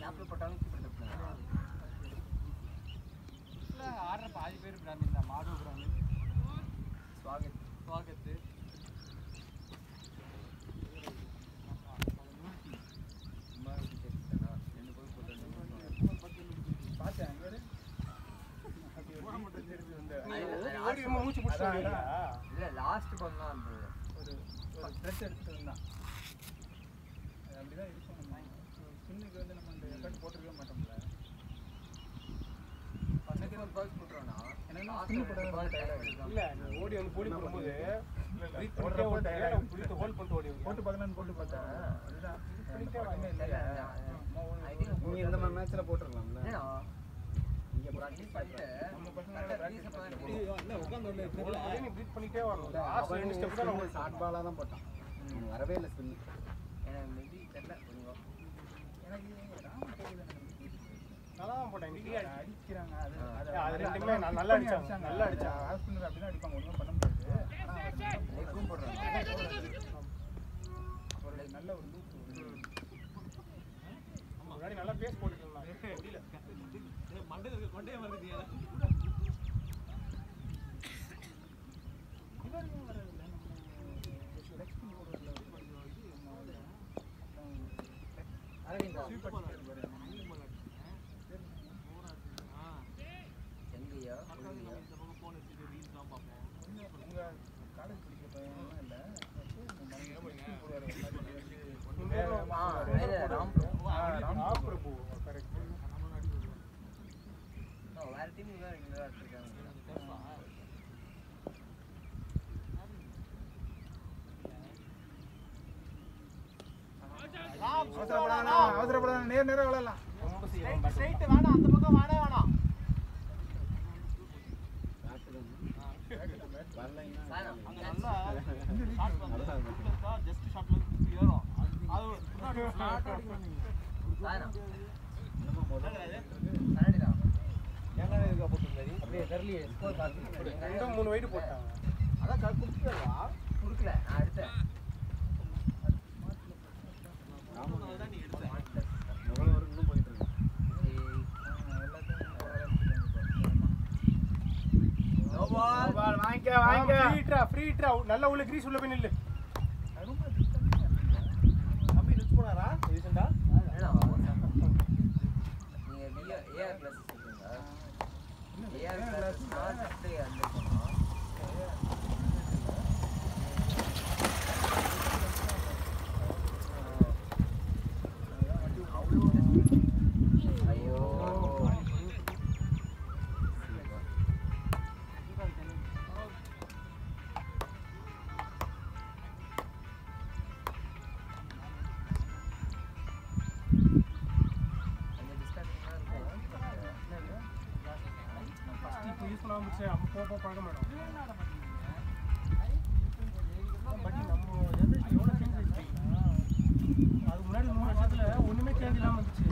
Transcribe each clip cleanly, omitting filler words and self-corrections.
கேப்ல போட்டாலும் கீப்பர் தப்புனா இல்ல ஆடுற பாதி பேர் பிராமின் தான் மாடு பிராமின் ஸ்வாகத் மூச்சு பிடிச்சா இல்ல லாஸ்ட் பால் தான் அந்த ஒரு ஸ்ட்ரெச் எடுத்துட்டு வந்தான் அது அப்படிதான் இருக்கும் நம்ம ஸ்பின்னுக்கு வந்து நம்ம அந்த எஃபெக்ட் போட்டுருக்க மாட்டோம்ல ஃபர்ஸ்ட் ஒரு பால் போட்றோம்னா என்னன்னா ஸ்பின் போட இல்ல நீ ஓடி வந்து போடி போடும்போது பிரீத் பண்ணிட்டே ஓடுறே பிரீத் ஹோல்ட் பண்ணிட்டு ஓடி போட்டு பார்க்கலாம்னு போட்டு பார்த்தேன் அதுதான் பண்ணிட்டே வரவே இல்ல நீ இந்த மாதிரி மேட்ச்ல போட்டுறலாம்ல ஏனா இங்க பிராக்டீஸ் பண்ணிட்டு நம்ம பசங்க பிராக்டீஸ் பண்ணி இல்ல உட்கார்ந்து வரல நீ பிரீத் பண்ணிட்டே வரணும் லாஸ்ட் ரெண்டு ஸ்டெப் தான் ஒரு ஷார்ட் பாலா தான் போட்டான் வரவே இல்ல ஸ்பின் எனக்கு மேபி தெரியல எனக்கு ராம் போகுது நல்லா தான் போட்டேன் இன்னைக்கு அடிக்கிறாங்க அது ரெண்டுமே நல்லா அடிச்சாங்க நல்லா அடிச்சாங்க ஹாஸ்பிடல் அப்படிதான் அடிப்பாங்க ஒண்ணும் பண்ண முடியாது ஆனா லெக்கும் போடுறாங்க ஒரு நல்ல ஒரு லூப் முன்னாடி நல்லா பேஸ் போட்டுட்டு இருந்தாங்க முடியல மண்டையில கொண்டே வருதுயா இவரையும் வரல நம்ம லெக்ஸ்பின் போடுறதுல அரவிந்த் ஸ்வீப் பண்ணிட்டு வர எங்கயா இந்த பக்கம் போன் எடுத்து ரீல்ஸ் தான் பாப்போம் உங்க காலேஜ் படிக்க பையன் இல்ல ராம் பிரபு கரெக்ட் வேற டீம் தான் ரெகுலரா இருக்காங்க அவசரப்படாத நேரா விளையாடலாம் ஸ்ட்ரைட் வேணாம் அந்த பக்கம் வேணாம் அங்க நல்லா ஷாட் வந்து ஜஸ்ட் ஷாட்ல ஏறும் அது ஸ்டார்ட் அடிக்குங்க சாயனா நம்ம முதல்ல கனடிடா எங்க இருக்க போட்டுருந்தாரு அப்படியே தெரியல ஸ்கோர் பார்த்து ரெண்டும் மூணு வைட் போட்டாங்க அதான் குடுத்துறவா குடுக்கல நான் எடுத்தேன் ஆமா அதான் நீ எடுத்த முதல்ல ஒரு இன்னும் போயிட்டு இருக்கு நோபால் வாங்கிக்க ஃப்ரீ ட்ரா நல்ல உள்ள கிரீஸ் உள்ள போய் நில்லு தம்பி நிச்சு போனாரா ரீசன்ட்டா ஏனா நீங்க ஏஆர் பிளஸ் சொல்றீங்க ஏஆர் பிளஸ் நான் அப்படியே அந்த போனா ஐயோ அப்போ பழக மாட்டோம் பட் நம்ம ஜெனரேஷன் எவ்வளோ சேஞ்ச் ஆயிடுச்சு அதுக்கு முன்னாடி 3 வருஷத்துல ஒண்ணுமே சேஞ்ச் இல்லாம இருந்துச்சு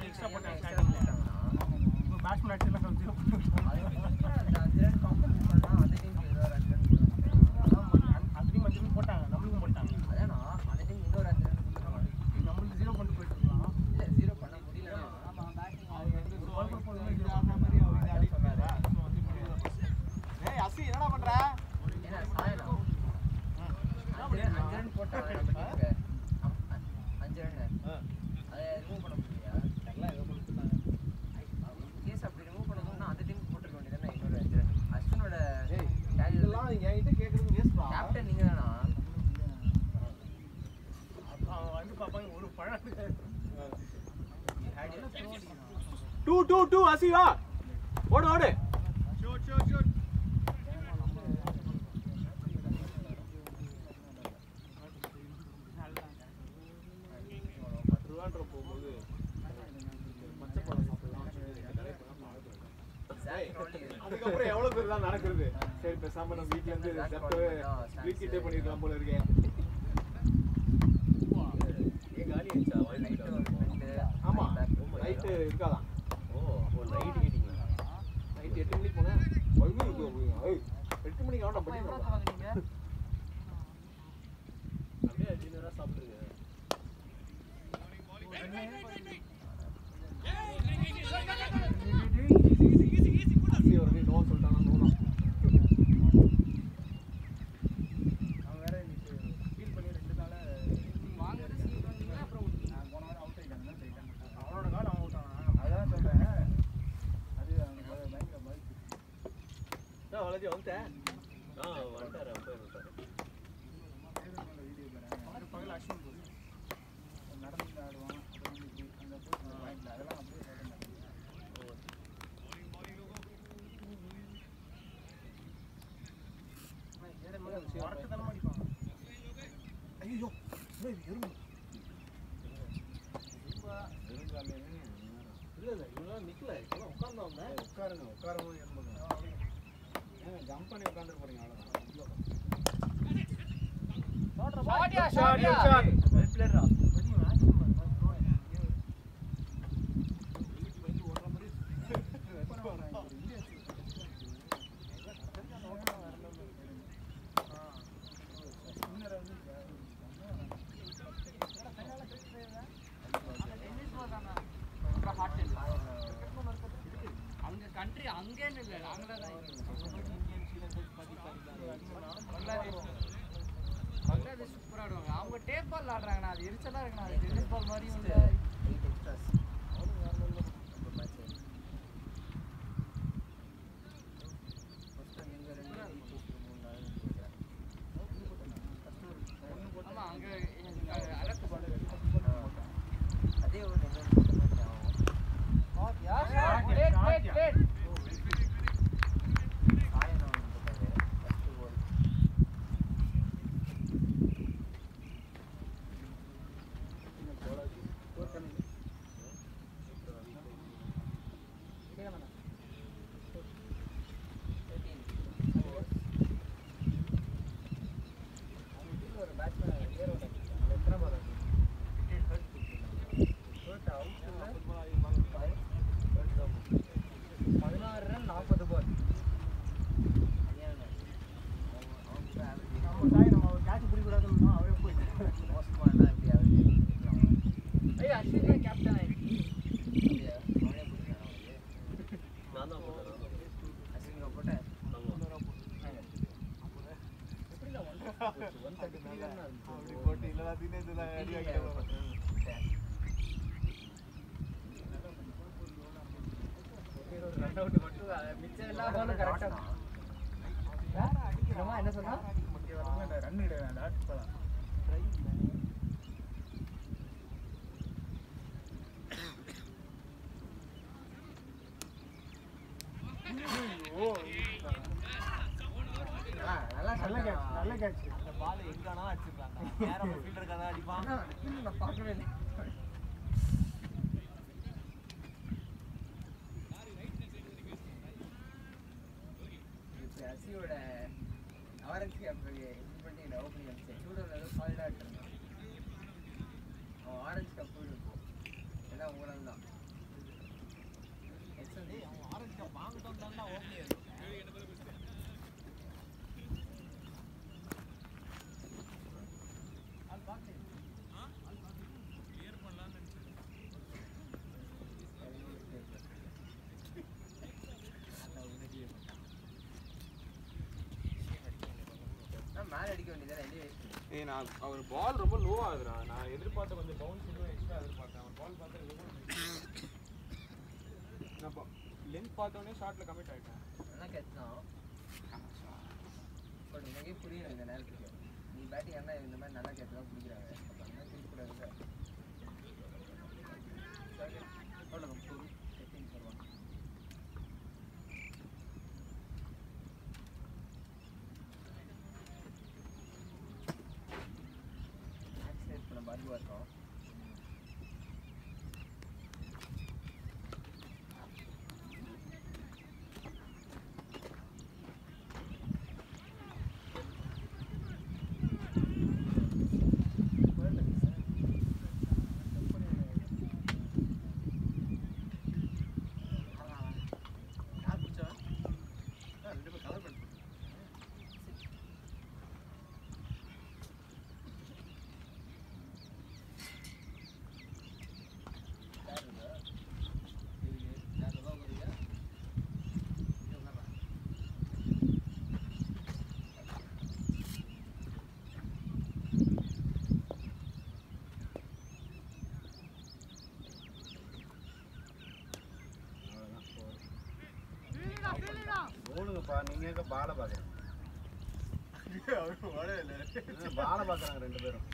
எக்ஸ்ட்ரா போட்டாங்க பேட்ஸ்மேன் ஆக்சுவலாக போட்டாங்க நம்மளுக்கும் போட்டாங்க அதானா அந்த டீம் இன்னொரு 5 ரன் நம்மளுக்கு 0 பண்ணிட்டு போயிட்டு இருக்கலாம் இல்ல 0 பண்ண முடியல ஆமா பேட்டிங் அது வந்து ஆடுற மாதிரி அவர் இதை ஆடி சொன்னாரா ஸோ வந்து ஏய் அசி என்னடா பண்ற ஏன்னா சாயனா 5 ரன் போட்டாங்க நம்ம டீமுக்கு 5 ரன் அதை ரிமூவ் பண்ண முடியலையா எல்லாம் ஏதோ கொடுத்துட்டாங்க கேஸ் அப்படி ரிமூவ் பண்ணணும்னா அந்த டீமுக்கு போட்டுருக்க வேண்டியதானே இன்னொரு 5 ரன் அஸ்வினோட இதெல்லாம் என்கிட்ட கேட்கறது வேஸ்ட்பா கேப்டன் நீங்க தானா வந்து பாப்பாங்க ஒரு பழம் 2 அசிவா ஓடு ஓடு ஷூட் திருவாண்டம் போகும்போது பச்சை பழம் சாப்பிடலாம் அதுக்கப்புறம் எவ்வளவு பேர் தான் நடக்கிறது சரி பேசாம நம்ம வீட்டுல இருந்து வீக்கிட்டே பண்ணிருக்கலாம் போல இருக்கேன் காலி ஆயிடுச்சா ஆமா நைட்டு இருக்காதான். ஓ அப்போ நைட் கேட்டிங்களா? நைட் 8 மணிக்கு போனேன். ஐயோ 8 மணிக்கு ஆவடா அப்பா எவ்வளோ படிக்கிறேன். வாங்குனீங்க? அப்படியே டின்னரா சாப்பிடுங்க. ஆசி ஒரு நோ சொல்லிட்டானா நோனா. அவன் வேற இன்னைக்கு ஃபீல் பண்ணி 2 நாளா வாங்குறது சீக்கிரம் வந்தீங்களா? அப்புறம் விட்டீங்களா? நான் போன வாரம் அவுட் ஆயிட்டாங்க தான் போயிட்டாங்க. அவனோட கால் அவன் அவுட் ஆனான். அதான் சொல்றேன். அது அவனுக்கு பயங்கர பாதிப்பு. வளர்ச்சி வந்துட்டேன். வந்துட்டாரு அப்போ வந்துட்டாரு. வீடியோ பாருங்க. பகல் அஸ்வின் போது நடந்து ஆடுவான். அப்புறம் வந்து அந்த போய் பாயிண்ட்ல அதெல்லாம் அப்படியே சொல்றேன். வரட்டுத்தனமா அடிப்பாங்க. ஐயோ எறும்பு இல்ல இவெல்லாம் நிக்கல. இப்பதான் உட்கார்ந்தவங்க. உட்காரவும் எறும்புங்க. ஜம்ப் பண்ணி உட்கார்ந்து போறீங்க அவ்வளவுதான். ஷாட். வெல் பிளேயரா. அங்க கண்ட்ரி அங்கேன்னு இல்லை நாங்களே தான் பங்களாதேஷ் சூப்பராக ஆடுவாங்க. அவங்க டேப் பால் ஆடுறாங்கண்ணா, அது எரிச்சலாக இருக்குண்ணா. அது டென்னிஸ் பால் மாதிரியும் இல்லை. ஆமாம் அங்கே அலக்கு பால் அதே ஒரு என்ன சொன்னா ரன் கிடையாது டாட் போலாம். நல்ல கேட்ச். அந்த பால் எங்கனா அடிச்சிருக்காங்க. நேரா ஃபீல்டர் கதை அடிப்பான். நான் பார்க்கவே இல்லை. அசியோட ஆரஞ்சு கேப் இது பண்ணி ஓப்பனிங் அடிச்சேன். சூடோட ஏதோ சாலிடாக இருந்தான். அவன் ஆரஞ்சு கப் போயிருக்கும். எல்லாம் உங்களால் தான். அவன் ஆரஞ்சு கப் வாங்கிட்டு வந்தாங்கன்னா ஓகே இருக்கும். மேலே அடிக்க வேண்டியதானே. நான் அவர் பால் ரொம்ப லோ ஆகுதுடா. நான் எதிர்பார்த்த கொஞ்சம் பவுன்ஸ் இன்னும் எக்ஸ்ட்ரா எதிர்பார்த்தேன். அவர் பால் பார்த்தா நான் லென்த் பார்த்தோன்னே ஷார்ட்ல கமிட் ஆயிட்டேன். நல்லா கேட்ச் தான். பட் எனக்கே புரியல இந்த நேரத்துக்கு. நீ பேட்டிங் ஆனால் இந்த மாதிரி நல்லா கேட்ச் தான் பிடிக்கிறாங்க. அப்போ அந்த மாதிரி பிடிக்கூடாது. ஆக்சிடென்ட் பண்ண மாதிரி இருக்கும். பாக்குறேன்ப்பா, நீங்க எங்க பாலை பாக்குறீங்க? பாலை பாக்குறாங்க ரெண்டு பேரும்.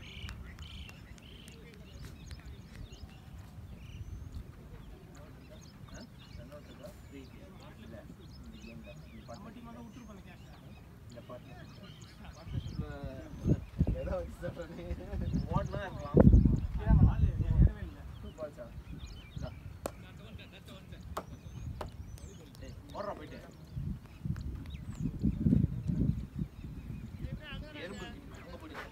எதை வச்சு சொல்ற நீ? ஓட்டலாம் இருக்கலாம். ஓடுறா போயிட்டு. எறும்பு இருக்கு. அங்க போயிட்டு.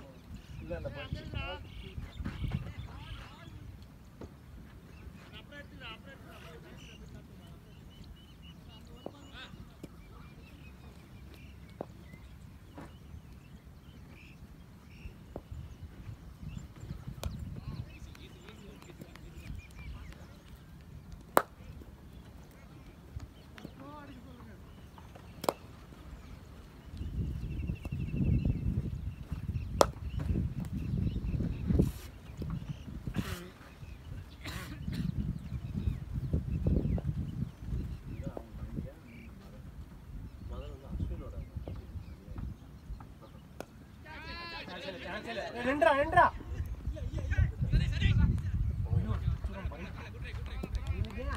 இல்ல அந்த பஞ்சு. நின்றா நின்றா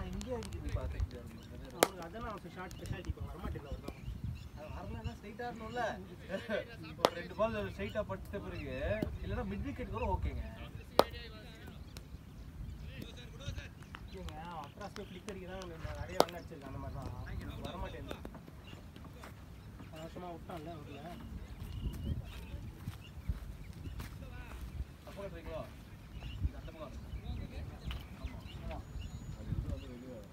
இங்கே அடிக்குது பார்த்துட்டு. அதெல்லாம் அவன் ஷார்ட் ஸ்பெஷாலிட்டி இப்போ வரமாட்டேன் வரலாம் ஸ்ட்ரைட்டா இருக்கணும்ல. ஒரு 2 பால் ஸ்ட்ரைட்டா பட்ட பிறகு இல்லைன்னா மிட் விக்கெட் கூட ஓகேங்க. அப்ராஸ் ஃபிளிக்கருக்கு தான் நிறைய ரன் அடிச்சிருக்கேன். அந்த மாதிரி தான் வரமாட்டேன். வருஷமா விட்டான்ல அவர்ல அப்போ ட்ரைக்கோ இது அந்த பக்கம். ஆமா அது இது வந்து வெளியே வரும்.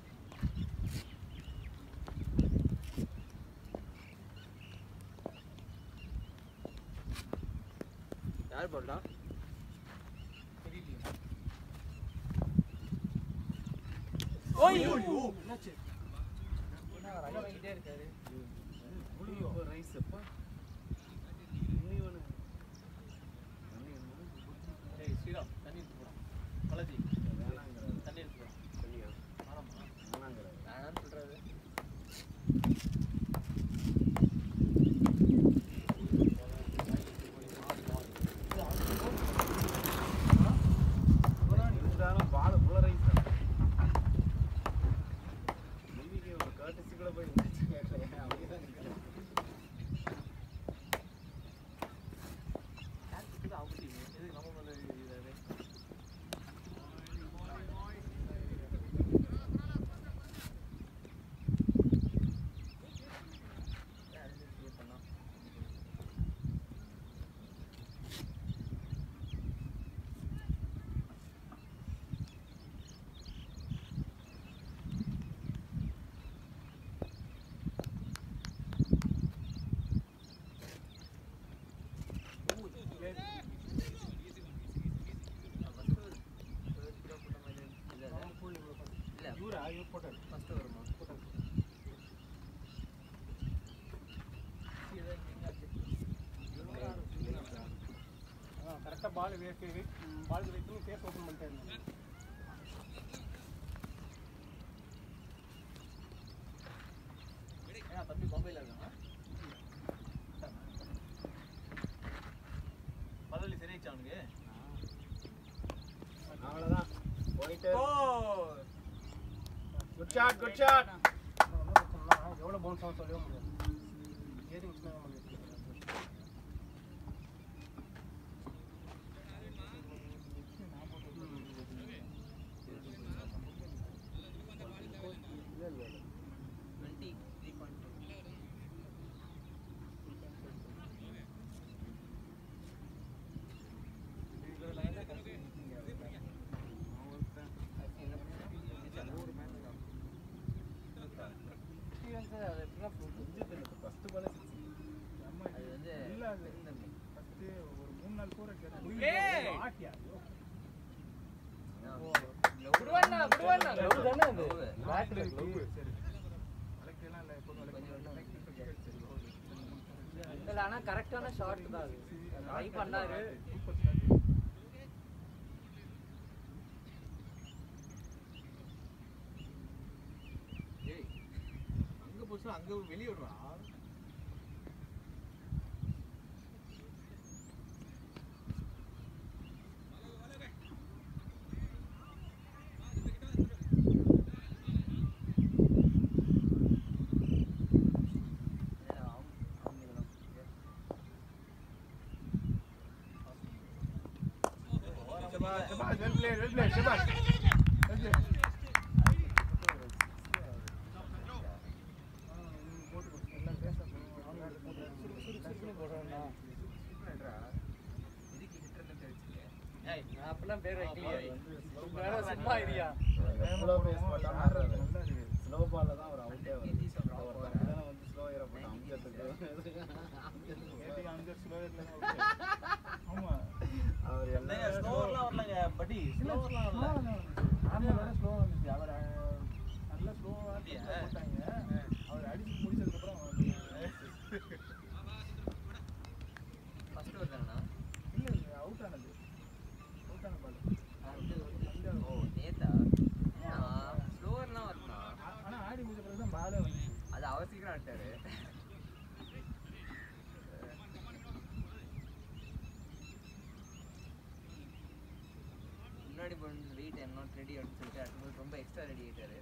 யார் போட்டா? தெரியலையே. ஓய் என்னாச்சு? ரன் வாங்கிட்டே இருக்காரு. புளியோ ரைஸ் அப்பா. இன்னிவனு. ஏய் ஸ்ரீராம் தண்ணி எடுத்து போடா. பழஜி வேணாங்கறாரு. தண்ணி எடுத்து போடா. தண்ணியா? ஆமாம். வேணாங்கறாரு. வேணான்னு சொல்றாரு. இருந்தாலும் பால் புல ரைஸ் தான். நீங்க ஒரு கர்ட்டசி கூட போய் மேட்ச் கேட்கல. அப்படியே தான் நிக்கிறேன். இது அவங்க டீம். இது நம்ம மேல இது. கரெக்டாக பால் பால் வைத்து ஃபேஸ் ஓப்பன் பண்ணிட்டே இருந்தேன். ஏன்னா தம்பி பாம்பேல இருக்காங்க. பதவி சரியாச்சு அவனுக்கு. அவ்வளவுதான். போயிட்டு ஓ குட் ஷாட் குட் ஷாட். எவ்வளோ பவுன்ஸ் ஆகும் சொல்லவே முடியாது. ஏறிங்ஸ்னா முடியாது. ஃபர்ஸ்ட் பால் அது வந்து இல்லை அது பெருந்தன்மை. ஃபஸ்ட்டு ஒரு 3 நாள் கூட ஏய்! ஆட்டியா விடுவாண்ணா, விடுவாண்ணா. glove தானே அது? glove. பேட்ல glove. சரி. வளைக்கலாம் இல்லை எப்போதும் வளைக்கலாம். இல்ல, ஆனா கரெக்டான ஷாட் தான் அது. ட்ரை பண்ணாரு. Super shot. ஏய் அங்க போச்சு அங்க வெளிய விடுறா. play, Shabash. அப்பெல்லாம் பேர் வைக்கலையே சும்மா ஐடியா ஸ்லோ பேஸ் போட்டா மாறாது ஸ்லோ பால்ல தான் ஒரு அவுட்டே வரும் வந்து ஸ்லோ ஏற போட்டு அம்ஜத்துக்கு ஆமா அவர் எல்லாம் ஸ்லோவர்லாம் வரலங்க படி ஸ்லோவர்லாம் வரல ஆமாவோட ஸ்லோ வந்துச்சு அவர் நல்ல ஸ்லோவா போட்டாங்க அவர் அடிச்சு முடிச்சதுக்கு அப்புறம் ஃபர்ஸ்ட் ஓவர் தானா இல்ல அவுட் ஆன பால் ஓ நேத்தா ஸ்லோவர்லாம் வரணும் ஆனா ஆடி முடிச்ச பிறகு தான் பாலே வந்துச்சு அது அவர் சீக்கிரம் ஆட்டாரு முன்னாடி போன வெயிட் என்ன ரெடி அப்படின்னு சொல்லிட்டு அடுத்து ரொம்ப எக்ஸ்ட்ரா ரெடி ஆயிட்டாரு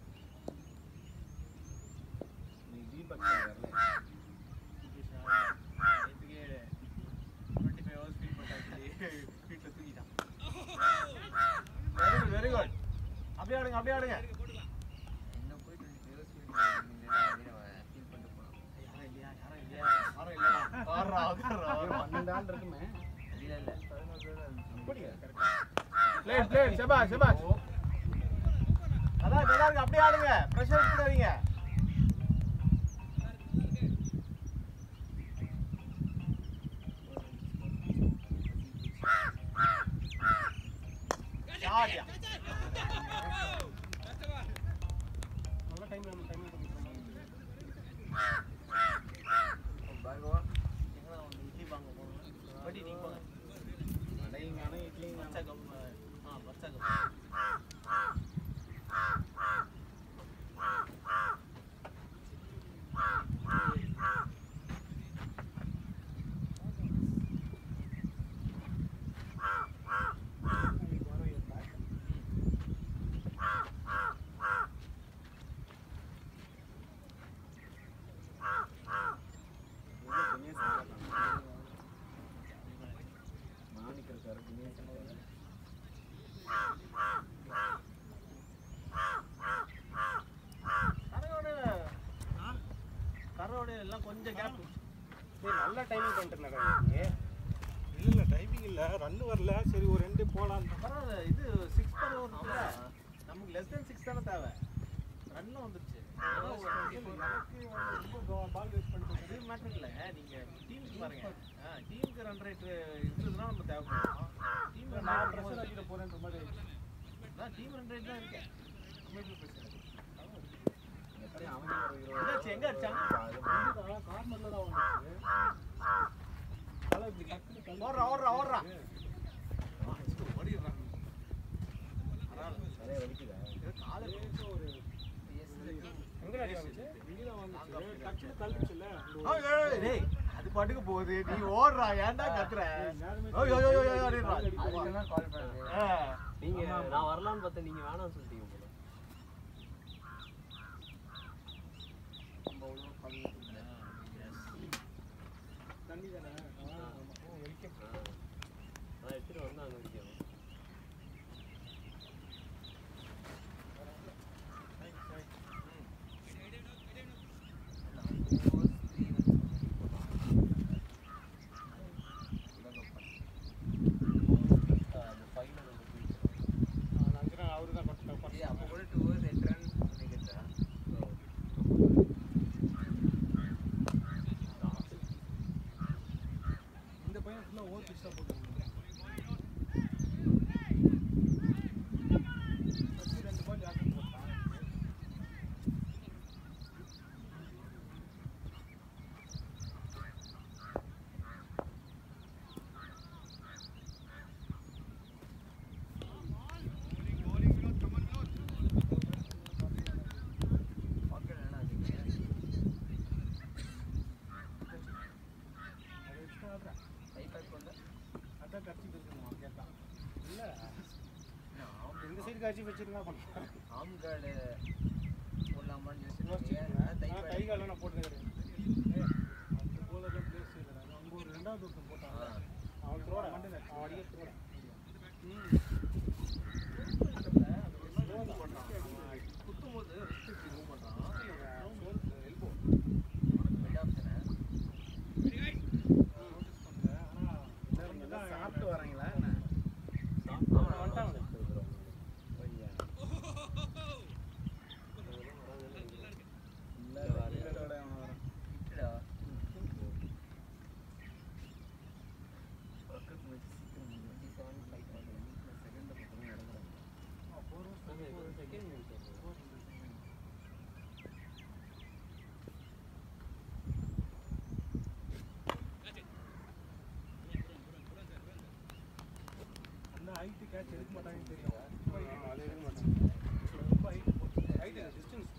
நீ தீபக் வரல இதுக்கே 25 hours ஃபீல் பண்ணாச்சு வீட்ல தூங்கிட்டான் வெரி குட் அப்படியே ஆடுங்க என்ன போய் 25 hours ஃபீல் பண்ணிட்டு போனோம் யாரும் இல்லடா ஆடுறா 12 ஆள் இருக்குமே இல்ல அப்படியே play Shabash அதான் நல்லா இருக்கு அப்படியே ஆடுங்க பிரஷர் எடுத்துறாதீங்க யாடியா நல்ல டைம் பார்கவா எங்கடா வந்து இட்லி வாங்க போறோம் படி நீ போங்க அடையுங்கான இட்லிங்க பச்சகம் பச்சகம் மாணிக்க இருக்காரு தினேஷ் இருக்காரு கரோட எல்லாம் கொஞ்சம் கேப் நல்ல டைமிங் பண்ணிட்டு இருந்தாங்க இல்ல டைமிங் இல்ல ரன் வரல சரி ஒரு ரெண்டு போலாம் பரவாயில்ல இது 6 பண்ண வருதுல நமக்கு லெஸ் தென் 6 தான தேவை ரன்ல வந்துருச்சு பால் வேஸ்ட் பண்ணிட்டு இது மேட்டர் இல்ல நீங்க டீமுக்கு பாருங்க டீமுக்கு ரன் ரேட் இருந்ததுன்னா நம்ம தேவைப்படும் டீம் நான் பிரஷர் அடிக்க போறேன்ற மாதிரி நான் டீம் ரன் ரேட் தான் இருக்கேன் நம்ம எப்படி பேசுறது எப்படி அவன் ஒரு 20 என்னாச்சு எங்க அடிச்சாங்க கார்னர்ல தான் வந்துச்சு தலை இப்படி டக்குனு தள்ளி ஓடுறா ஓடிடுறான் நிறைய வலிக்குதா காலை எங்க அடி வந்துச்சு இங்க வந்துச்சு டக்குனு தள்ளிச்சுல டேய் அது பாட்டுக்கு போகுது நீ ஓடுறா ஏன்டா கத்துற ஓய் ஓடிடுறா அதுக்கெல்லாம் கால் பண்ணுது நீங்க நான் வரலாம்னு பார்த்தேன் நீங்க வேணாம்னு சொல்லிட்டீங்க போல தண்ணி தானே நான் எடுத்துட்டு வந்தேன் அங்க நிற்கும் அவரு தான் கொட்ட அப்போ கூட 2 hours 8 run நினைக்கிறேன் இந்த பையன் ஃபுல்லா ஓவர் பிச் தான் போட்டுருக்காங்க ஃபர்ஸ்ட் 2 பால் யாருக்கு போட்டான் பாக்கெட் என்ன ஆகுது அது எக்ஸ்ட்ரா ஆடுறேன் டைப் பண்ணல அதான் கட்சி வச்சிருக்கோம் கேட்டான் இல்ல இந்த சைடு காட்சி வச்சிருந்தா பண்ணலாம் ஆம் கார்டு போடலாமான்னு கை கால நான் போட்டு கிடையாது அந்த போலதான் பிளேஸ் இல்ல அங்க ஒரு ரெண்டாவது ஒருத்தன் போட்டான் அவன் த்ரோட அவன் அடிக்க த்ரோட கேட்ச் எடுக்க மாட்டாங்கன்னு தெரியும். அது எடுக்க மாட்டாங்க. ரொம்ப ஹைட் ஹைட் டிஸ்டன்ஸ்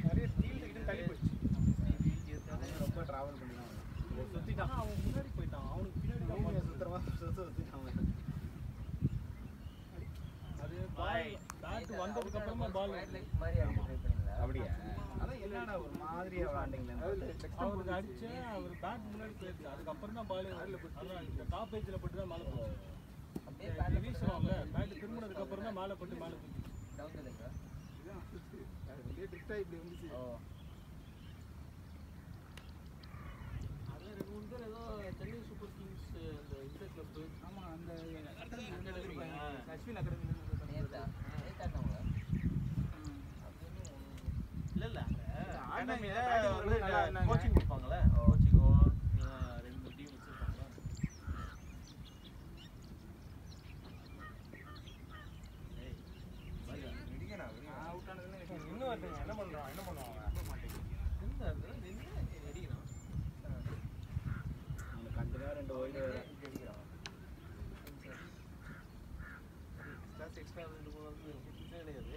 நிறைய ஃபீல்டு கிட்ட தள்ளி போச்சு. ரொம்ப டிராவல் பண்ணிதான் சுத்திட்டான். அவன் முன்னாடி போயிட்டான். அவனுக்கு பின்னாடி சுத்திட்டான். அது பேட் வந்ததுக்கு அப்புறமா பால் மாதிரி அடிக்க ட்ரை பண்ணீங்களா? அப்படியா? அதான் என்னடா ஒரு மாதிரியா விளாண்டிங்களே. அவருக்கு அடிச்சு அவர் பேட் முன்னாடி போயிடுச்சு. அதுக்கப்புறம் தான் பால் அதான் இந்த டாப் ஏஜ்ல போட்டு தான் மேலே போச்சு. அப்படியே வீசுறோம்ல பேட் திரும்பினதுக்கு அப்புறம் தான் மேலே போட்டு மேலே போச்சு. Down the leg. அப்படியே டிக்டா இப்படி வந்துச்சு. ஓ அது 2 பேர் ஏதோ சென்னை சூப்பர் கிங்ஸ் அந்த இந்த கிளப் ஆமா அந்த அகாடமி அஸ்வின் அகாடமி நேத்தா நேத்தானவங்க இல்ல இல்ல ஆடினாங்க. அகாடமில கோச்சிங் கொடுப்பாங்கல கோச்சிங்கோ 2 டீம் வச்சிருப்பாங்க. அவுட் ஆனதுல இன்னும் ஒருத்தங்க என்ன பண்ணுவாங்க என்ன அடிக்கணும் அவனுக்கு கண்டிப்பா 2 ஓய்டு எக்ஸ்ட்ரா 2 3 கிடையாது.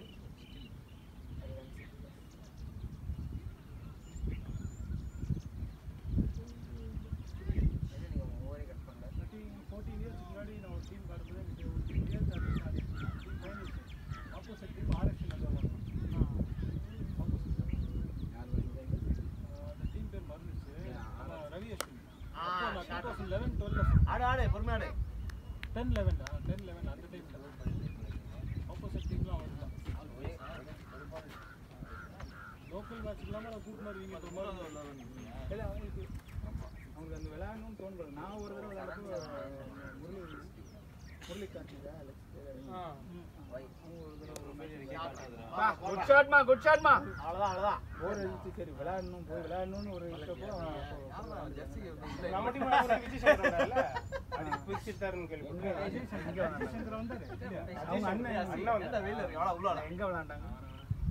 என்ன நீங்க ஓவரே கட் பண்ணல? 14 இயர்ஸ் முன்னாடி நான் ஒரு டீம் காட்டும்போது எனக்கு ஒரு 3 இயர்ஸ் ஆடி ஆப்போசிட் டீம் ஆர்எக்ஸ் நகர் யார் வந்து அந்த டீம் பேர் மறந்துச்சு. ஆனா ரவி அஸ்வின். ஆ, அப்போ நான் shot. 2011 12 ஆடு ஆடு பொறுமையா ஆடு 10 11 அந்த டைம்ல ஆப்போசிட் டீம்லாம் வந்து லோக்கல் மேட்ச்க்குலாம் நான் கூட்டு மாதிரி நீங்க ரொம்ப இல்ல அவங்களுக்கு அந்த விளையாடணும்னு தோணுது. நான் ஒரு தடவை விளையாடுறப்போ முரளி காட்சிதா குட் ஷாட்மா குட் ஷாட்மா. அவ்வளவுதான் போர் அடிச்சு சரி விளையாடணும்னு ஒரு இருக்கப்போ நம்ம டீம் ஒரு விஜய் சேகரன்ல அது பிடிச்சிட்டாருன்னு கேள்விப்பட்டேன். அஜய் சங்கர் வந்தாரு. அவங்க அண்ணன் எந்த வெயில இருக்கு எவ்வளவு உள்ள எங்க விளையாண்டாங்க?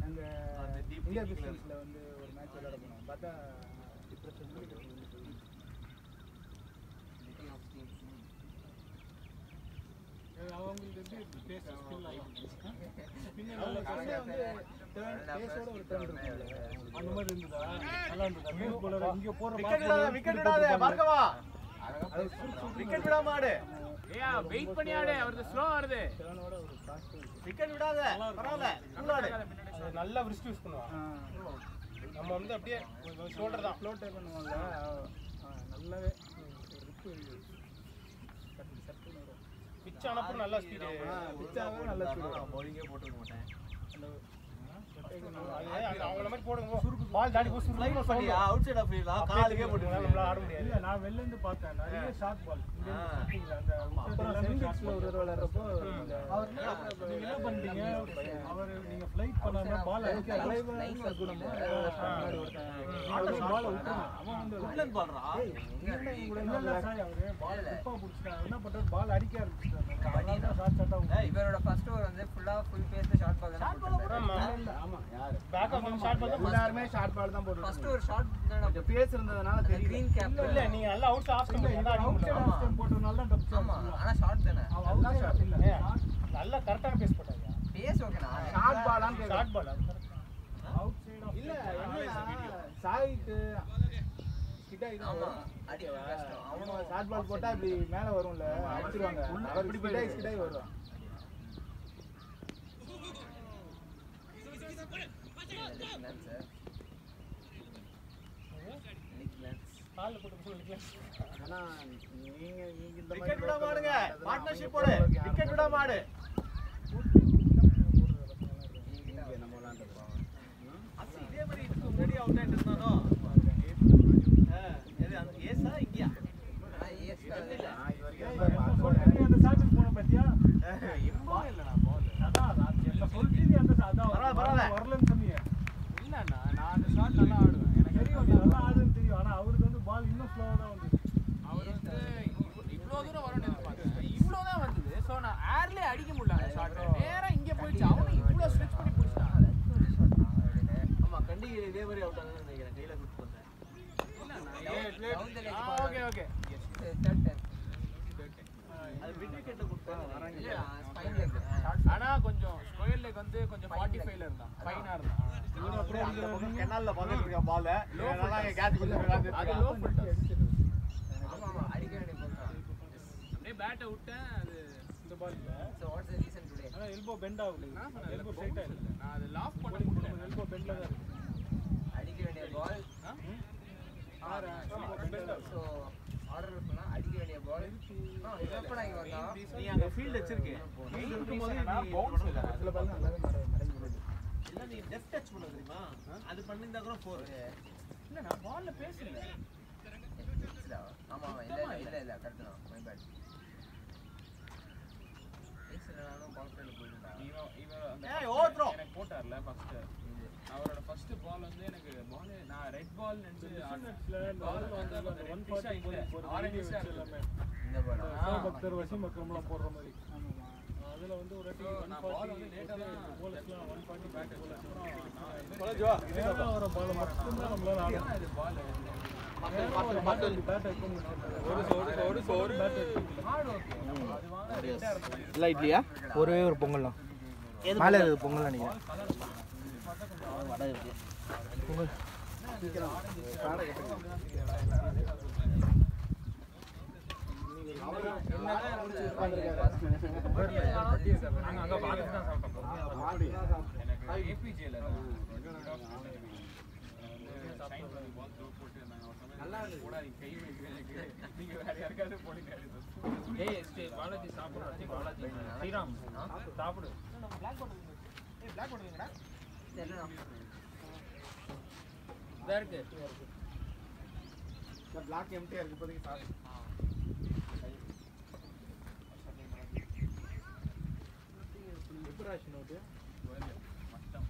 அங்க அந்த deep இந்தியா kick ல பிசினஸ்ல வந்து ஒரு மேட்ச் விளையாட போனோம். பார்த்தா அவங்களுக்கு எப்படி பேச ஸ்கில் பேஸோட ஒரு டர்ன் இருக்கும்ல அந்த மாதிரி இருந்ததா நல்லா இருந்ததா பேஸ் போலர் இங்க போற விக்கெட் விடாத பார்க்கவா விக்கெட் விடாம ஆடு வெயிட் பண்ணி ஆடு அவருக்கு ஸ்லோ ஆடுது டர்னோட ஒரு பாஸ்ட் விக்கெட் விடாத பரவாயில்ல நல்லா ஆடு அது நல்லா விரிஸ்ட் யூஸ் பண்ணுவாங்க. நம்ம வந்து அப்படியே ஷோல்டர் தான் ஃப்ளோட் பண்ணுவாங்கல நல்லாவே ஒரு ரிப்பு சட்டு வரும். பிச் ஆனப்போ நல்லா ஸ்பீடு. பிச்சாவே நல்ல ஸ்பீடு. பவுலிங்கே போட்டுக்க மாட்டேன் அவங்கள மாதிரி போடுங்க பால் தாண்டி போய் ஸ்லைட் பண்ணியா அவுட் சைடு ஆஃப் ஃபீல்டா காலுக்கே போட்டுக்கலாம் நம்மளால ஆட முடியாது. இல்ல நான் வெளில இருந்து பார்த்தேன் நிறைய ஷார்ட் பால் அந்த சென்டிக்ஸ்ல ஒரு தடவை விளையாடுறப்போ அவர் நீங்க என்ன பண்ணீங்க அவர் நீங்க ஃளைட் பண்ணாம பால் அடிக்க அலைவா குணமா பால் விட்டுறான் அவன் வந்து உட்லன் பால்ரா இல்ல சாய் அவரு பால் தப்பா புடிச்சான் என்ன பண்றாரு பால் அடிக்க ஆரம்பிச்சிட்டாங்க ஷார்ட் ஷாட்டா இவரோட ஃபர்ஸ்ட் ஓவர் வந்து ஃபுல் பேஸ்ல ஷார்ட் பால் தான் போட்டாரு. ஆமா யாரு பேக் ஆஃப் ஷாட் பண்ணா எல்லாருமே ஷார்ட் பால் தான் ஃபர்ஸ்ட் போடுறாங்க. ஒரு ஷார்ட் கொஞ்சம் பேஸ் இருந்ததனால தெரியல. கிரீன் கேப் இல்ல நீங்க நல்லா அவுட் ஆஃப் பண்ணி அடிக்க முடியும். போட்டதுனால தான் தப்பிச்சான் ஆமா ஆனா ஷார்ட் தானே அவன் ஷாட் இல்ல நல்லா கரெக்டான பேஸ் போட்டாங்க. பேஸ் ஓகேனா ஷார்ட் பாலான்னு கேக்குறேன். Short ball outside off இல்ல என்னன்னா சாய்க்கு கிட்ட இது ஆமா அடிக்க கஷ்டம் அவனும் ஷார்ட் பால் போட்டா இப்படி மேல வரும்ல அடிச்சிருவாங்க. அவர் இப்படி கிடாய் வருவான். கால்ல போட்டு சொல்லிக்கலாம். ஆனா நீங்க இந்த மாதிரி விக்கெட் விடாம ஆடுங்க பார்ட்னர்ஷிப் போடு விக்கெட் விடாம ஆடு இங்க நம்ம விளையாண்டுறோம். அது இதே மாதிரி இதுக்கு முன்னாடி அவுட் ஆயிட்டு இருந்தானோ எது அந்த ஏசா இங்கயா நான் இது வரைக்கும் சொல்லிட்டு அந்த ஷாட்டுக்கு போன பாத்தியா எப்பவும் இல்லடா பால் அதான் நான் என்ன சொல்லிட்டு அந்த அதான் பரவாயில்ல. வரலன்னு சொன்னீங்க இல்லண்ணா நான் அந்த ஷாட் நல்லா ஆடுவேன். எனக்கு தெரியும் நீ நல்லா ஆடுன்னு தெரியும் ஆனா அவருக்கு வந்து பால் இன்னும் ஸ்லோவா தான் வந்து அவர் வந்து இவ்வளோ தூரம் வரும்னு எதிர்பார்த்தேன். இவ்வளோ தான் வந்தது. ஸோ நான் ஏர்லேயே அடிக்க முடியல அந்த ஷாட். நேரா இங்கே போயிடுச்சு. அவனும் இவ்வளோ ஸ்ட்ரெச் பண்ணி பிடிச்சிட்டான். ஆமா கண்டிகை இதே மாதிரி அவுட் ஆகுதுன்னு நினைக்கிறேன் கையில கொடுத்து வந்தேன் ஓகே ஓகே அது விட் விக்கெட் ஸ்பைன் லெக். ஆனா கொஞ்சம் ஸ்கொயர் லெக் வந்து கொஞ்சம் 45 ல இருந்தான். ஃபைனா இருந்தான். இவன் அப்படியே அந்த பக்கம் கெனால்ல பாத்துட்டு இருக்கான் பால். ஏன்னா இங்க கேட்ச் பண்ணி விளையாண்டுட்டு அது இருக்கான். Low food. ஆமா அடிக்க வேண்டிய போல் தான். அப்படியே பேட்டை விட்டேன் அது இந்த பால் இல்ல. So what's the reason today? ஆனா எல்போ பெண்ட் ஆகல. நான் சொன்னேன் எல்போ எல்போ ஸ்ட்ரைட்டா ஸ்ட்ரைட்டா இல்ல. நான் அது லாஃப் பண்ண முடியல. எல்போ பெண்ட்ல தான் இருக்கு. அடிக்க வேண்டிய பால். So ஆர்டர் பண்ணா அடிக்க வேண்டிய பால். எப்ப நான் இங்க வந்தா நீ அங்க ஃபீல்ட் வச்சிருக்கே. ஃபீல்ட் இருக்கும்போது நீ பவுன்ஸ் இல்ல. சில பால் நல்லா மடங்கி போகுது. இல்ல நீ டெஸ்ட் டச் பண்ண தெரியுமா? அது பண்ணிருந்தா கூட 4. இல்ல நான் பால்ல பேசல. ஆமா இல்ல கரெக்ட் தான். My bad. நானும் கான்ஃபிடன்ட் போயிட்டா. இவன் அந்த ஏய் ஓவர்த்ரோ. எனக்கு போட்டார்ல ஃபர்ஸ்ட். அவரோட ஃபர்ஸ்ட் பால் வந்து எனக்கு பால் நான் ரெட் பால் நினைச்சு பால் வந்து 140 போகுது. ஆரஞ்சு எல்லாமே. இந்த பால். பக்தர் வசிம் அக்ரம்லாம் போடுற மாதிரி. ஆமாமா. அதுல வந்து ஒரு வாட்டி நான் பால் வந்து லேட்டா தான் போலஸ்லாம் 140 பேட் போல. அப்புறம் காலேஜ் வா. நான் வர பால் மட்டும் தான் நம்மளால ஆட இது பால் பேட் வைக்க முடியல. ஒரு பேட் ஹார்ட் ஓகே. அது வாங்க ரெட்டா இருக்கும். இல்லை இட்லியா ஒரே ஒரு பொங்கல் தான் மேலே பொங்கல் நினைக்கிறேன் வடை இருக்கு பொங்கல் அங்க பாத்து தான் சாப்பிட்டோம். எனக்கு ஏபிஜேல சைன் பண்ணி பால் த்ரோ போட்டு நாங்க நல்லா போடாதீங்க கை வைக்கிறதுக்கு நீங்க வேற யாருக்காவது போடுங்க. டேய் ஸ்டே பாலாஜி சாப்பிடு. பாலாஜி ஸ்ரீராம் சாப்பிடு. நம்ம பிளாக் போடுங்க. ஏய் பிளாக் போடுங்கடா. தெரியல. இதா இருக்கு. இந்த பிளாக் எம்டியா இருக்கு இப்போதைக்கு சார். எப்பராஷ் நோட் மட்டம்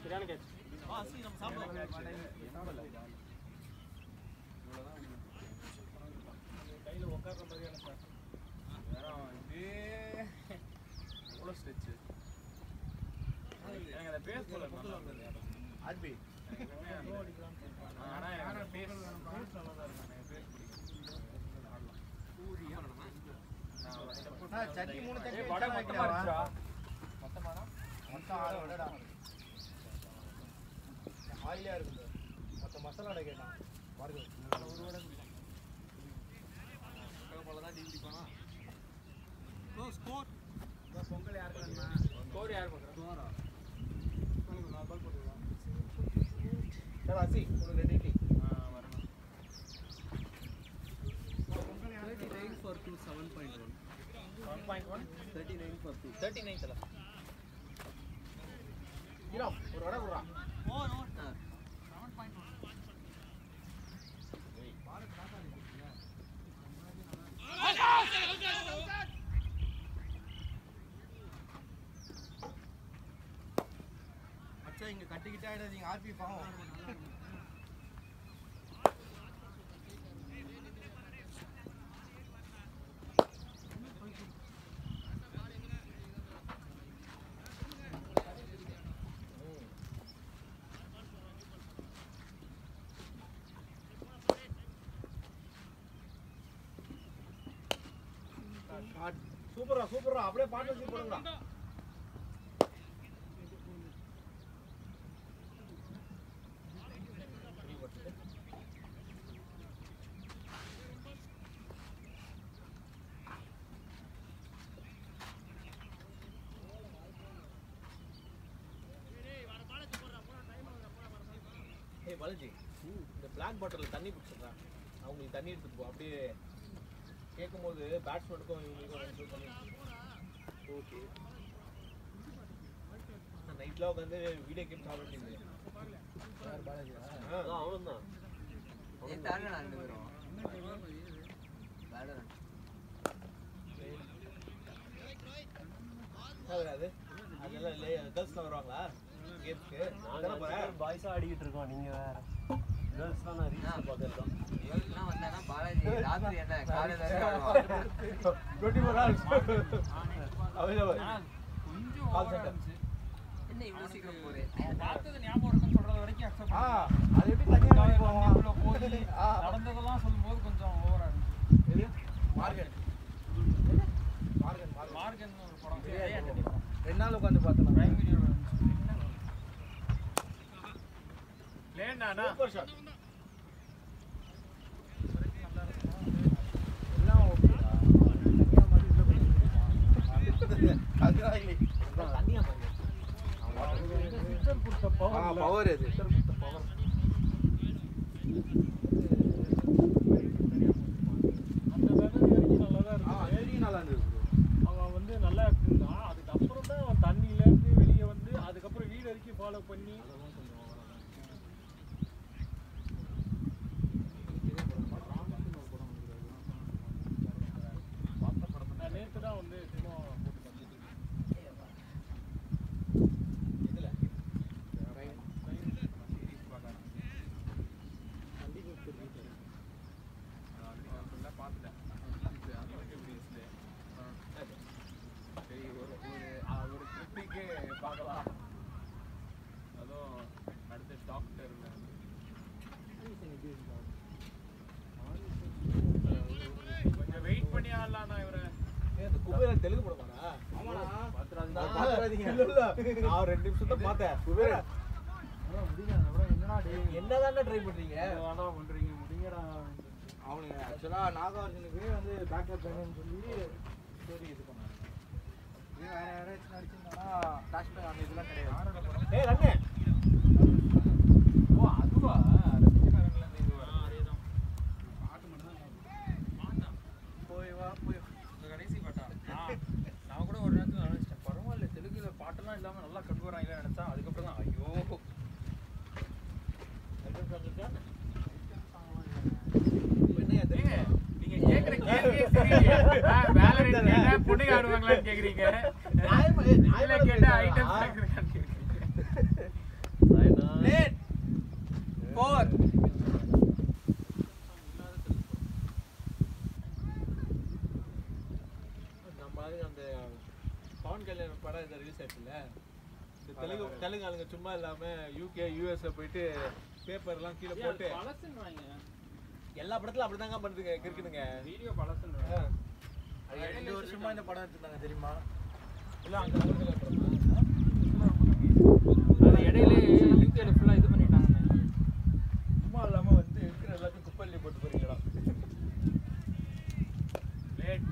சரியான கேட்ச். வாசி நம்ம சாப்பிடலாம். கையில உட்கார்ற மாதிரியான சார். இதே எவ்வளோ ஸ்ட்ரெச்சு எனக்கு அந்த பேஸ் போல நல்லா இருந்தது. ஆர்பி ஆனா எனக்கு பேஸ் நல்லா தான் இருக்கு. எனக்கு பேஸ் பிடிக்கும். சட்னி 3 சட்னி வடை மொத்தமா இருந்துச்சா? மொத்தமானா மொத்தம் 6 வடைடா. ஆயிலியா இருக்குது. மொத்த மசாலா வடை கேட்டான். பாருங்க ஒரு வடை குடிக்கலாம். போல தான் டீல் டிப்பானா. ஸ்கோர் பொங்கல் யாருக்கு வேணுமா? ஸ்கோர் யார் பண்றா? ஸ்கோரா. உங்களுக்கு 4 பால் போட்டுடலாம். சரி அசி ஒரு 2 இட்லி. வரணும். பொங்கல் யாருக்கு 39 for 2 7.1. 1.1 39 for 2. 39 தல. ஹீரோ ஒரு வடை குடுறா. மச்சான் இங்க கட்டிக்கிட்டே ஆயிடாதீங்க ஆர்பி பாவம். சூப்பரா சூப்பரா அப்படியே பார்ட்னர்ஷிப் பண்ணுங்க. ஏய் பாலாஜி இந்த பிளாக் பாட்டில் தண்ணி குடிச்சிடுறேன். அவங்களுக்கு தண்ணி எடுத்துட்டு போ. அப்படியே கேட்கும்போது பேட்ஸ்மேனுக்கும் இவங்களுக்கும் பண்ணி ஓகே. நான் நைட்லாம் உட்காந்து வீடியோ கேம் சாப்பிட்டு அவ்வளோதான். தாங்க நான் 2 பேரும் பேடர் அது அதெல்லாம் இல்லை கேர்ள்ஸ்லாம் வருவாங்களா கேம்ஸ்க்கு? அதெல்லாம் போகிறேன் பாய்ஸாக ஆடிக்கிட்டு இருக்கோம் நீங்கள் வேறு கேர்ள்ஸ்லாம் நான் ரீல்ஸ் பார்த்துருக்கோம். இவளுக்குலாம் வந்தானா பாலாஜி ராத்திரி என்ன காலையில இருக்காங்க 24 hours available. கொஞ்சம் Call ஓவரா center. இருந்துச்சு. என்ன இவ்வளவு சீக்கிரம் போறே அவன் பார்த்தது ஞாபகம் இருக்குன்னு சொல்றது வரைக்கும் accept ஆ பண்ணிட்டேன். அது எப்படி தனியாக இவ்வளவு போவோம்? போய் ஆ நடந்ததெல்லாம் சொல்லும்போது கொஞ்சம் ஓவரா இருந்துச்சு. மார்கன் மார்கன் மார்க்கெட்னு ஒரு படம் நிறைய படம் 2 நாள் உட்காந்து பார்த்தேன் பிரைம் வீடியோல லேண்டானா சூப்பர் ஷாட் எல்லாம் ஓகேடா தனியா மாதிரி இல்ல தண்ணியா பாருங்க சிஸ்டர் கொடுத்த பவர் பவர் இது அந்த வெதர் வரைக்கும் நல்லா தான் இருக்கு வெரி நல்லா இருந்தது அவன் வந்து நல்லா இருந்தான் அதுக்கப்புறம் தான் அவன் தண்ணியிலேருந்து வெளியே வந்து அதுக்கப்புறம் வீடு வரைக்கும் ஃபாலோ பண்ணி நான் நேற்று தான் வந்து சும்மா போட்டு பார்த்தேன். இதுல ஒரு ட்ரிப்புக்கு பார்க்கலாம் அதுவும் அடுத்த டாக்டர் கொஞ்சம் வெயிட் பண்ணி ஆடலாம் இவரை இந்த குபேரன் தெலுங்கு படமாடா பாத்துறாதீங்க இல்ல நான் 2 நிமிஷம் தான் பார்த்தேன் குபேரன் என்னதான்டா ட்ரை பண்றீங்க பண்றீங்க முடிங்கடா அவனுங்க ஆக்சுவலா நாகார்ஜுனுக்கு வந்து பேக்கப் வேணும்னு சொல்லி ஸ்டோரி இது பண்ணாங்க இதே வேற யாராச்சும் நடிச்சிருந்தானா ஃபிளாஷ்பேக் அந்த இதெல்லாம் கிடையாது ஏய் ரண்ணே ஓ அதுவா ரசிகரன்ல இருந்து இதுவா அதேதான் பாட்டு மட்டும் போய் வா போய் இந்த கடைசி பாட்டா நான் கூட ஒரு நேரத்துல நினைச்சிட்டேன் பரவாயில்ல தெலுங்குல பாட்டெல்லாம் இல்லாம நல்லா கண்டு வராங்களே நினைச்சா அதுக்கப்புறம் தான் ஐயோ என்ன நீங்க கேக்குற கேள்வியே சரியில்லையே வேலரண்ட் கேட்டா பொண்ணுங்க ஆடுவாங்களான்னு கேக்குறீங்க இதுல கேட்டா ஐட்டம்ஸ் கேக்குறீங்கன்னு கேக்குறீங்க லேட் 4 நம்ம அந்த பவன் கல்யாணம் படம் இதை ரிலீஸ் ஆச்சுல்ல இந்த தெலுங்கு ஆளுங்க சும்மா இல்லாம யூகே யூஎஸ்ல போயிட்டு பேப்பர்லாம் கீழே போட்டு பழசுன்றாங்க எல்லா படத்துலயும் அப்படிதாங்க பண்ணுதுங்க கிறுக்குதுங்க வீடியோ பழசுன்றாங்க அது 2 வருஷமா இந்த படம் எடுத்துட்டாங்க தெரியுமா இல்ல அங்க பவன் கல்யாணம் படமா அது இடையில யூகேல ஃபுல்லா இது பண்ணிட்டாங்க சும்மா இல்லாம வந்து இருக்கிற எல்லாத்தையும் குப்பையில போட்டு போறீங்களா லேட்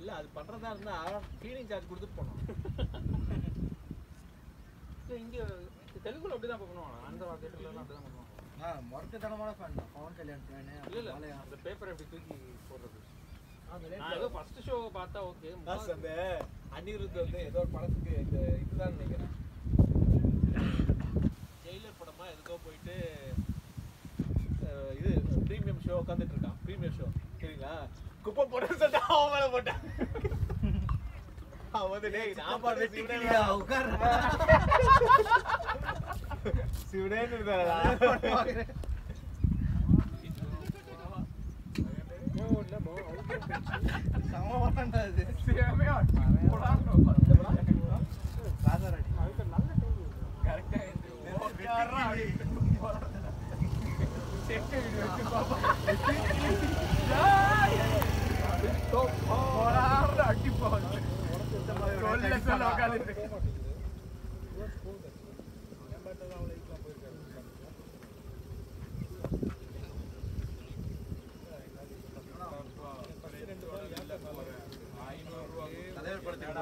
இல்ல அது பண்றதா இருந்தா கிளீனிங் சார்ஜ் கொடுத்துட்டு போனோம் இங்க தெலுங்குல அப்படிதான் பண்ணுவாங்க அந்த தியேட்டர்ல எல்லாம் அப்படிதான் பண்ணுவாங்க மொரட்டுத்தனமான ஃபேன் தான் பவன் கல்யாண் ஃபேன் இல்ல அந்த பேப்பர் எப்படி தூக்கி போடுறது அந்த நான் ஏதோ ஃபர்ஸ்ட் ஷோ பார்த்தா ஓகே அந்த அனிருத் வந்து ஏதோ ஒரு படத்துக்கு இந்த இதுதான் நினைக்கிறேன் ஜெயிலர் படமா எதுக்கோ போயிட்டு இது ப்ரீமியம் ஷோ உட்காந்துட்டு இருக்கான் ப்ரீமியம் ஷோ சரிங்களா குப்பை போட்டு சொல்லிட்டு அவன் மேல போட்டான் அவன் வந்து டேய் நான் பாரு வெட்டிக்கிறியா உட்கார் சிவனேன்னு இருந்தாரா சமமானடா இது சேமையா போடாம ராஜாராடி கரெக்ட்டா செக் வீடியோ வச்சு பாப்பா போடாம அடி போகுது சொல்ல உட்கார்ந்து தலைவர் படத்துக்கு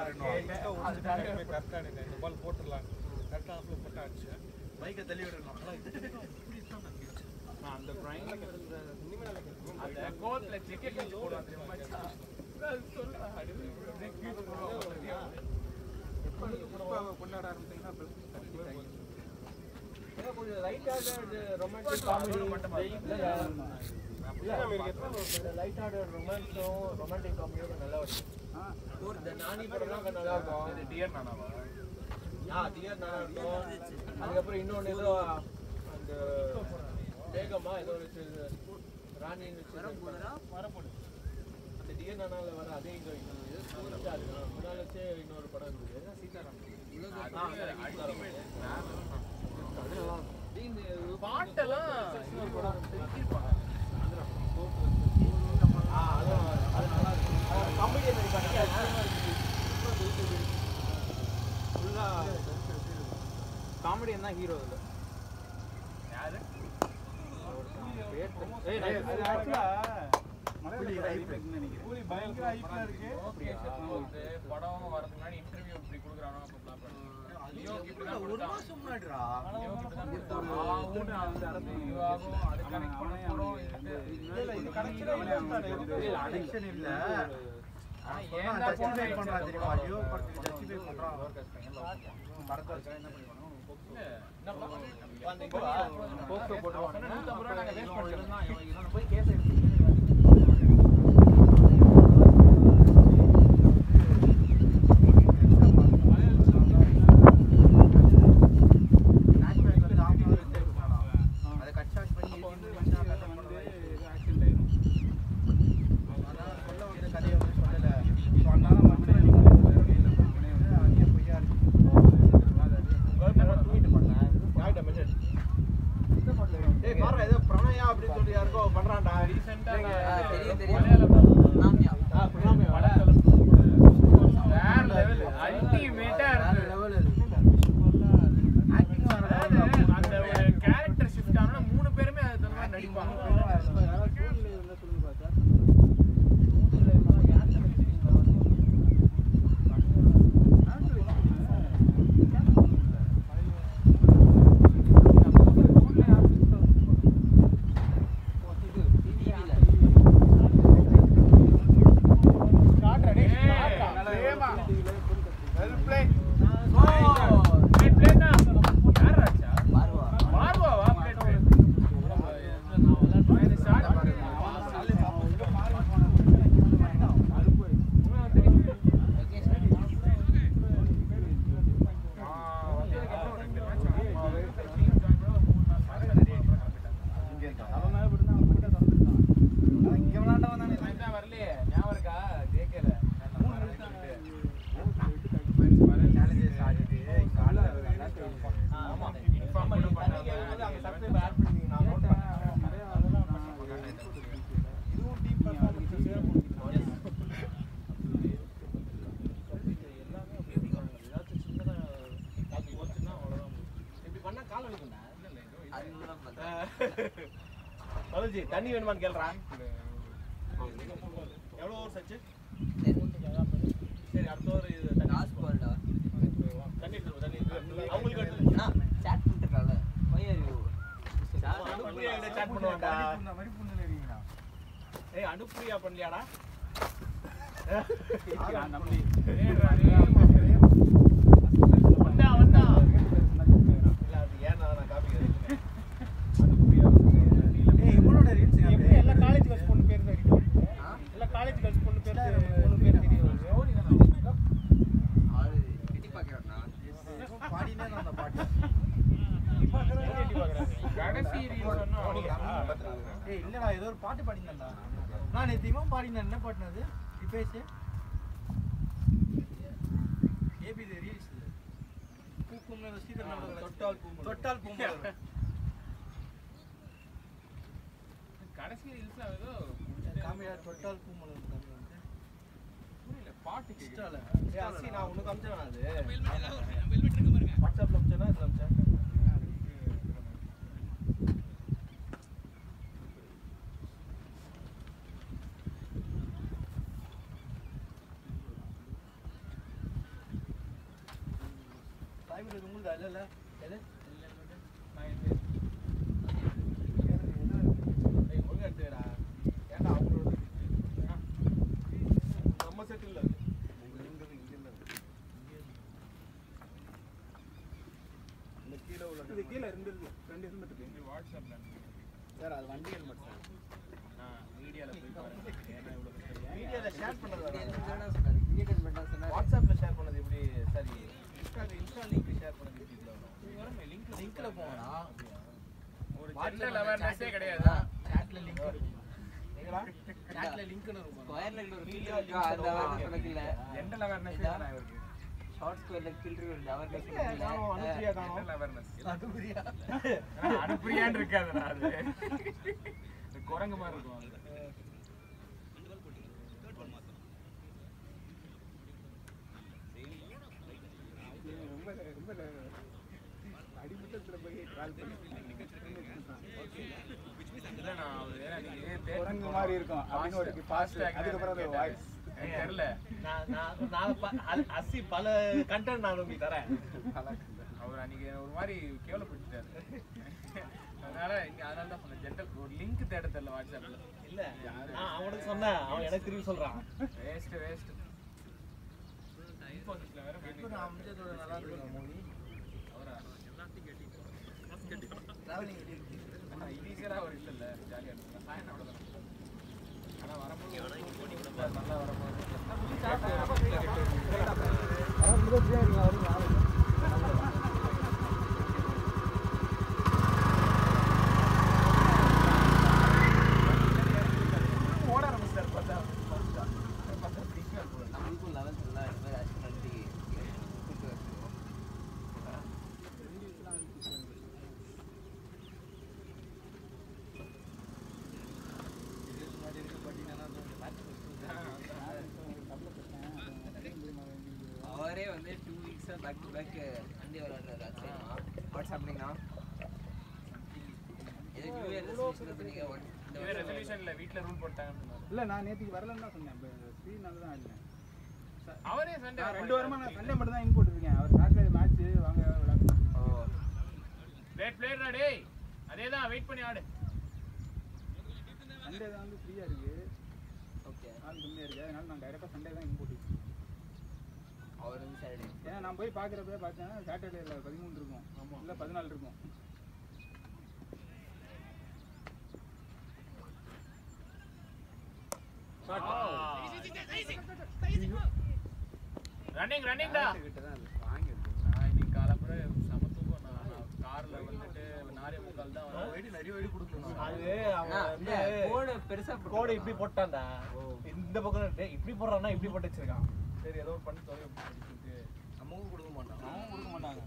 பால் போட்டுடலாம் கரெக்டாக ஆஃப்ல போட்டு அடிச்சு பைக்கை தள்ளி விடணும் அந்த பிரைம்ல அந்த கோல்ல ஜெக்கெட் வச்சு போடுவாங்க தெரியுமா சொல்ல கொண்டாட ஆரம்பிச்சீங்கன்னா கொஞ்சம் லைட்டாக ரொமான்டிக் காமெடி லைட் ஆர்டர் ரொமான்ஸும் ரொமான்டிக் காமெடியும் நல்லா வரும் இந்த நானி படம்லாம் நல்லா இருக்கும் டியர் நானாவா டியர் நல்லா இருக்கும் அதுக்கப்புறம் இன்னொன்று ஏதோ அந்த வேகமா ஏதோ ஒரு ராணின்னு வரப்போடு அந்த டியர் நானாவில் வர அதே அதுக்கு முன்னாள் வச்சே இன்னொரு படம் இருந்தது சீதாராம் பாட்டெல்லாம் ஃபுல்லா காமெடியன் தான் ஹீரோ இதுல. யாரு பேர் அது ஆக்சுவலா கூலி பயங்கர ஹைப்ல இருக்கு. படம் வரதுக்கு முன்னாடி இன்டர்வியூ இப்படி கொடுக்குறானோ அப்போ பிளான் பண்ணி ஒரு மாசம் முன்னாடிடா அடிக்ஷன் இல்ல ஜஸ்டிஃபை பண்றான் தெரியுமா? லியோ படத்துக்கு ஜஸ்டிஃபை பண்றான். படத்தை வச்சா என்ன பண்ணுவானோ போஸ்டோ போட்டுருவாங்க. போய் கேஸ் தண்ணி வேணுமான்னு கேள்றான். எவ்வளோ ஓவர் சச்சு? சரி அடுத்த ஓவர் இது தண்ணி எடுத்து அவங்களுக்கு சாட் பண்ணுவாண்டா. ஏய் அனுப்பிரியா பண்ணலையாடா? வந்தா வந்தா இல்ல அது ஏன்னா நான் காப்பி எல்லா காலேஜ் கல்ஸ் பொண்ணு பேர் தெரியும். எல்லா காலேஜ் கல்ஸ் பொண்ணு பேர் தெரியும். பாடினே அந்த பாட்டு இல்லடா ஏதோ ஒரு பாட்டு பாடினேன்டா நான் நேத்தியமா பாடினேன். என்ன பாட்டுனது டிபேஷ் ஏபி தி ரீல்ஸ் பூக்கும் சீதர் தொட்டால் பூமலர் கடைசி ரீல்ஸ்ல ஏதோ காமியா தொட்டால் பூமலர் புரியல பாட்டு இன்ஸ்டால அசி நான் உனக்கு அனுப்பிச்சேன். அது வாட்ஸ்அப்ல அனுப்பிச்சேனா இதுல அனுப்பிச்சேன். டைம்ல உங்களுக்கு இல்ல எது ஏய் ஒழுங்கா எடுத்துடா. ஏன்டா அவங்களோட நம்ம செட் இல்ல இது கீழ ரெண்டு இருந்துட்டு இந்த வாட்ஸ்அப்ல சார் அது வண்டி ஹெல்மெட் சார். நான் மீடியால போய் பாருங்க. ஏன்னா இவ்வளவு மீடியால ஷேர் பண்ணது வாட்ஸ்அப்ல ஷேர் பண்ணது எப்படி சரி இன்ஸ்டா லிங்க் ஷேர் பண்ணது எப்படி வரும் லிங்க்ல போனா ஒரு ஜெனரல் அவேர்னஸே கிடையாது. சாட்ல லிங்க் எங்கடா சாட்ல லிங்க்னு இருக்கும். ஸ்கொயர்ல ஒரு மீடியா அந்த அவேர்னஸ் உனக்கு இல்ல. ஜெனரல் அவேர்னஸ் தான் இருக்கு. ஷார்ட் ஸ்கொயர்ல ஃபில்டர் இல்ல அவேர்னஸ் காணோம் அனுப்பியா காணோம் ஜெனரல் அவேர்னஸ் அதுபுரியா அனுப்புறியான்னு இருக்காதுடா அது. குரங்கு மாதிரி இருக்கும் அது. அடிமட்டத்துல போய் கால் பண்ணி இல்ல நான் நீங்க குரங்கு மாதிரி இருக்கும் அப்படின்னு ஒரு பாஸ்ட் அதுக்கப்புறம் அது வாய்ஸ் தெரியல. நான் அசி பல கண்டென்ட் நான் உங்களுக்கு தரேன். அவர் அன்னைக்கு ஒரு மாதிரி கேவலப்பட்டுட்டாரு. அதனால தான் சொன்னேன் ஜென்ரல் ஒரு லிங்க் தேட தெரியல வாட்ஸ்அப்ல. இல்ல நான் அவனுக்கு சொன்னேன், அவன் எனக்கு திரும்பி சொல்றான். வேஸ்ட் இன்ஃபோசிஸ்ல வேற அம்ஜதோட நல்லா இருக்கு மூவி. அவரா டிராவலிங் இனிஷியலா அவர் இல்ல ஜாலியா இருக்கு. சாயன் அவ்வளவுதான். ஆனா வரும்போது நல்லா வரும்போது ஓட ஆரம்பிச்சார். பார்த்தா நம்மளுக்கும் 11th இந்த மாதிரி ஆக்சிடென்ட் அவரே வந்து 2 வீக்ஸா பேக் டு பேக் அண்டே விளையாடுறாரு. What's happening now? இது நியூ இயர் ரெசல்யூஷன் பண்ணீங்க. இந்த ரெசல்யூஷன்ல வீட்ல ரூல் போட்டாங்கன்னு சொன்னாரு. இல்ல நான் நேத்துக்கு வரலன்னு தான் சொன்னேன். ஸ்ரீனால தான் ஆடுனேன். அவரே சண்டே 2 வாரமா நான் சண்டே மட்டும் தான் இன் போட்டுருக்கேன். அவர் சாட்டர்டே மேட்ச் வாங்க விளையாடுறோம். ஓ பிளேயர்டா டேய். அதேதான் வெயிட் பண்ணி ஆடு. சண்டே தான் வந்து ஃப்ரீயா இருக்கு. ஓகே. ஆள் கம்மியா இருக்கு. அதனால நான் டைரக்டா சண்டே தான் இன் போட்டுருக்கேன். அவர் வந்து சாட்டர்டே. ஏன்னா நான் போய் பாக்குறப்ப பார்த்தேன்னா சாட்டர்டேல 13 இருக்கும். இல்ல 14 இருக்கும். ரன்னிங் டா. நான் இன்னைக்கு காலம்பற சமத்துக்கு நான் கார்ல வந்துட்டு 4:45 தான் வரேன். வெடி நிறைய வெடி கொடுக்கணும். அது அவன் வந்து கோடு பெருசா கோடு இப்படி போட்டான்டா. இந்த பக்கம் டேய் இப்படி போடுறான்னா இப்படி போட்டு வச்சிருக்கான். சரி ஏதோ பண்ணி தொலை அப்படிட்டு நமக்கு கொடுக்க மாட்டான். அவன் கொடுக்க மாட்டாங்க.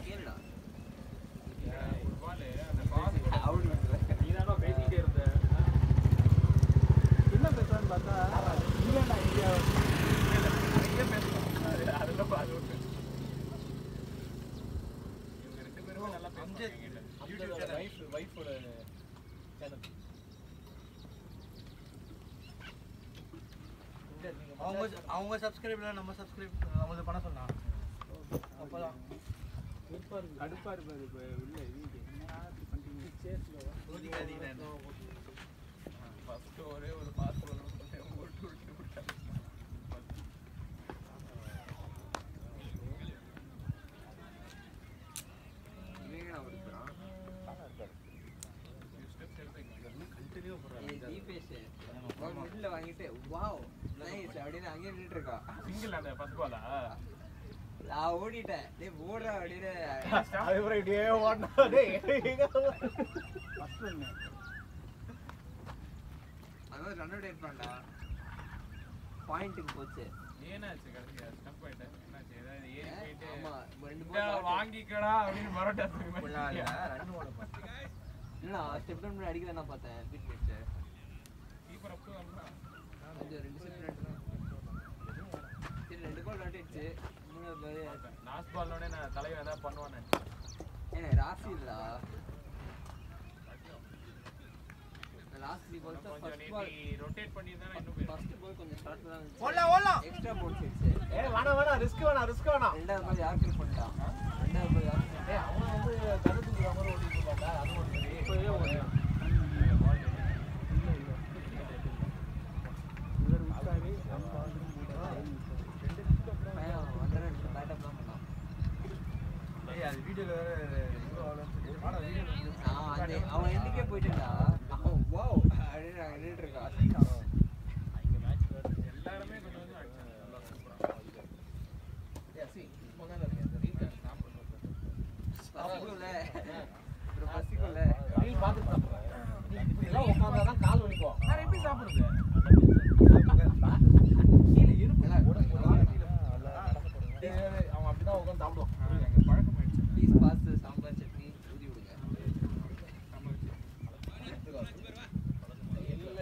கேளுடா. ஒரு பால் அந்த பாஸ் அவுட் விட்டுறேன். நீ தான பேசிட்டே இருந்த. என்ன பேசுறான்னு பார்த்தா இந்தியா இங்கே பேசணும். அதெல்லாம் பாஸ் விட்டு. இவங்க ரெண்டு பேரும் நல்லா பேசுறாங்க. யூடியூப் சேனல் வைஃபோட சேனல். அவங்க சப்ஸ்கிரைப்ல நம்ம சப்ஸ்கிரைப் அவங்க பண்ண சொன்னா அப்பதான் கடுப்பா இருப்பாரு. இப்ப உள்ள வீட்டு என்ன பண்றீங்க? சோதிக்காதீங்க. ஃபர்ஸ்ட் ஒரே ஒரு பாஸ் போட்டு விட்டாங்க. இவங்க நான் விட்டுறான். ஸ்டெப்ஸ் எடுத்து கண்டினியூ பண்றாங்க. தீபேஷ் ஒரு மிடில் வாங்கிட்டு வாவ் நைஸ் அப்படின்னு அங்கே நின்றுட்டு இருக்கா. சிங்கிள் அந்த ஃபர்ஸ்ட் பாலா நான் ஓடிட்டேன். டேய் ஓடுறா அப்படின்னு அதுக்கப்புறம் இப்படியே ஓடனா டேய் ஃபர்ஸ்ட் ஒன்னு அதாவது ரன் அவுட் ஆயிட்டான்டா. பாயிண்ட்டுக்கு போச்சு. ஏனாச்சு கடைசியா ஸ்டப் ஆயிட்டேன். என்னாச்சு ஏதாவது ஏறி போயிட்டு ஆமா 2 இந்தா பால் வாங்கிக்கடா அப்படின்னு மரட்டா ரன் ஓட பாரு. இல்ல ஸ்டெப் டவுன் அடிக்கல நான் பார்த்தேன். பீட் போச்சு. கீப்பர் அப் வந்தா அது 2 செட் ரன். சரி 2 கோல் அடிச்சு. லாஸ்ட் பால்னோட நான் தலைவன் ஏதாவது பண்ணுவானே. ராசி இல்லடா. லாஸ்ட் 3 பால்ஸ் கொஞ்சம் ஃபர்ஸ்ட் பால் நீ ரொட்டேட் பண்ணி தான் இன்னும் போய் ஃபர்ஸ்ட் பால் கொஞ்சம் ஸ்டார்ட் தான் இருந்துச்சு. ஓடலாம். எக்ஸ்ட்ரா போல் சிக்ஸ். ஏய் வேணாம் ரிஸ்க் வேணாம். ரெண்டாவது பால் யார் கில் பண்ணிட்டான்? ரெண்டாவது பால் யார் ஏய் அவன் வந்து கருத்துக்குற மாதிரி ஓடிட்டு இருந்தான்டா. அது ஒரு சரி. இப்பவே ஓடுறான். இவர் விட்டாரு. நம்ம பையன் பேட்டப் தான் பண்ணான். ஏய் அது வீடியோல வேற இவ்வளவு ஆளன்னு சொல்லி ஆனா வீடியோல அவன் எண்ணிக்கே போயிட்டான்டா. அவன் வாவ் அப்படின்னு நான் நின்றுட்டு இருக்கா. இங்க மேட்ச் எல்லாரும் கொஞ்சம் கொஞ்சம் அடிச்சாங்க. நல்லா சூப்பரா. சி போனா அந்த ரீல் சாப்பிடுறது. பசிக்குள்ள ஒரு பசிக்குள்ள ரீல் பார்த்துட்டு சாப்பிடுறேன். நீ இப்படி எல்லாம் உட்கார்ந்தா தான் கால் வலிக்கும். வேற எப்படி சாப்பிடுறது? கீழே இருப்பு எல்லாம் அவன் அப்படிதான் உட்கார்ந்து சாப்பிடுவான். எங்க பழக்கம் பாஸ்து சாம்பார் சட்னி ஊதி விடுங்க.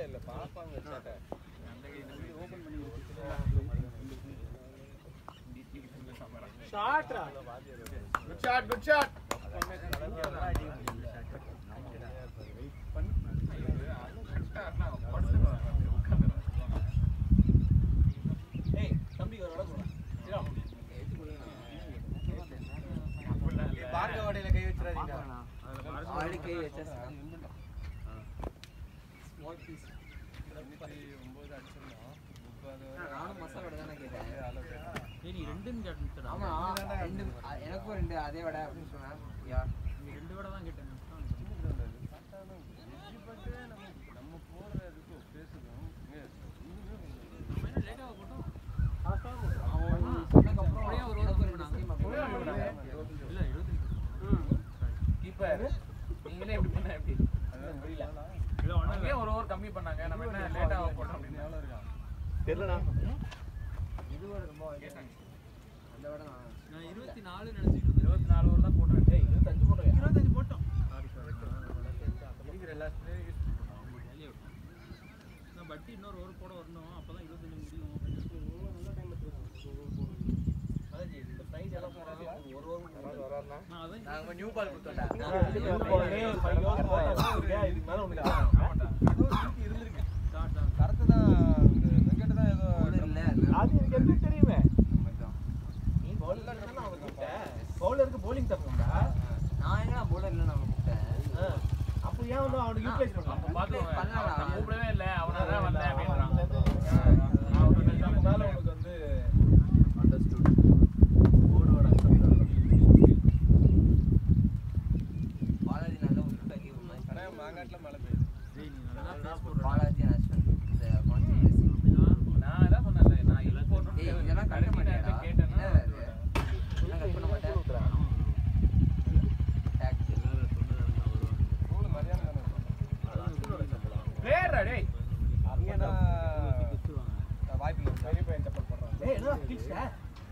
இல்ல பாப்பாங்க வச்சாட்ட ஓபன் பண்ணி ஷாட்ரா குட் ஷாட் ஏய் தம்பி ஒரு வட போடா பார்க்க வடையில கை வச்சிராதீங்க. ஆல்ரெடி கை வச்சா ஸ்மால் பீஸ். 9 அடிச்சிருந்தோம். 30 நானும் மசாலா வடை தானே கேட்டேன். ஏய் நீ ரெண்டுன்னு கேட்டேன். ஆமா ரெண்டு எனக்கும் ரெண்டு அதே வடை அப்படின்னு சொன்னேன். யா நீ ரெண்டு வடை தான் கேட்டேன். நம்ம போறதுக்கு பேசுறோம். லேட்டா போட்டோம். சொன்னதுக்கப்புறம் அப்படியே ஒரு எனக்கு ஒரு ரெண்டு stream அப்படி இல்ல 25. கீப்பர் நீங்களே இப்படி பண்ணா எப்படி புரியல இல்ல அங்கேயே ஒரு ஓவர் கம்மி பண்ணாங்க நம்ம என்ன லேட்டா போட்டோம் அப்படின்னு எவ்வளவு இருக்கா? தெரியலடா இது ஒரு ரொம்ப அந்த வடை நான் 24 நினைச்சிட்டு இருந்தேன். 24 ஓவர் தான் போட்டோம். டேய் 25 போட்டோம். 25 போட்டோம். இருக்கிற எல்லா ஸ்ப்ரேயும் யூஸ் பண்ணுவோம். வேலையை விட்டோம். நான் பட்டி இன்னொரு ஓவர் போட வரணும். அப்பதான் 25 முடியும். அதான் இந்த பிரைஸ் எல்லாம் போறாங்க ஒரு ஓவர் வராருனா நான் அதான் நாங்க நியூ பால் கொடுத்தோம்டா. இதுக்கு மேல ஒண்ணு இருந்திருக்கு. ஸ்டார்ட் தான். கரெக்ட் தான். வெங்கட் தான் ஏதோ இல்ல அது எனக்கு எப்படி தெரியுமே நீ பவுலர் தான அவன் கிட்ட பவுலருக்கு bowling தரணும்டா. நான் என்ன bowler இல்ல நான் கூப்பிட்டேன். அப்ப ஏன் வந்து அவனுக்கு யூட்டிலைஸ் அப்ப பண்ணலாம்? பாத்துக்கோங்க. பண்ணலாம். நான் கூப்பிடவே இல்ல. அவனா தான் வந்தேன் அப்படின்றான். நான் ஒரு நிமிஷம் மேல உனக்கு வந்து அண்டர்ஸ்டுட். போர்டோட பாலாஜி நல்ல ஒரு டக்கி மேட்ச். ஆனா மாங்காட்ல மழை பெய்யுது. டேய் நீ நல்லா பேஸ் போடுற. பாலாஜி அஸ்வன் இந்த கான்செப்ட் நான் அதான் சொன்னேன்ல நான் இது போடணும். ஏய் இதெல்லாம் கட்ட மாட்டேடா. கேட்டேன்னா நான் கட் பண்ண மாட்டேன். டாக் ஸ்கூல் மரியாதை தானே. பிளேயர் டேய். அங்க தான் வாய்ப்பு இல்லை. பெரிய பையன் செப்பல் போடுறான். ஏய் என்னடா கிளிச்சா?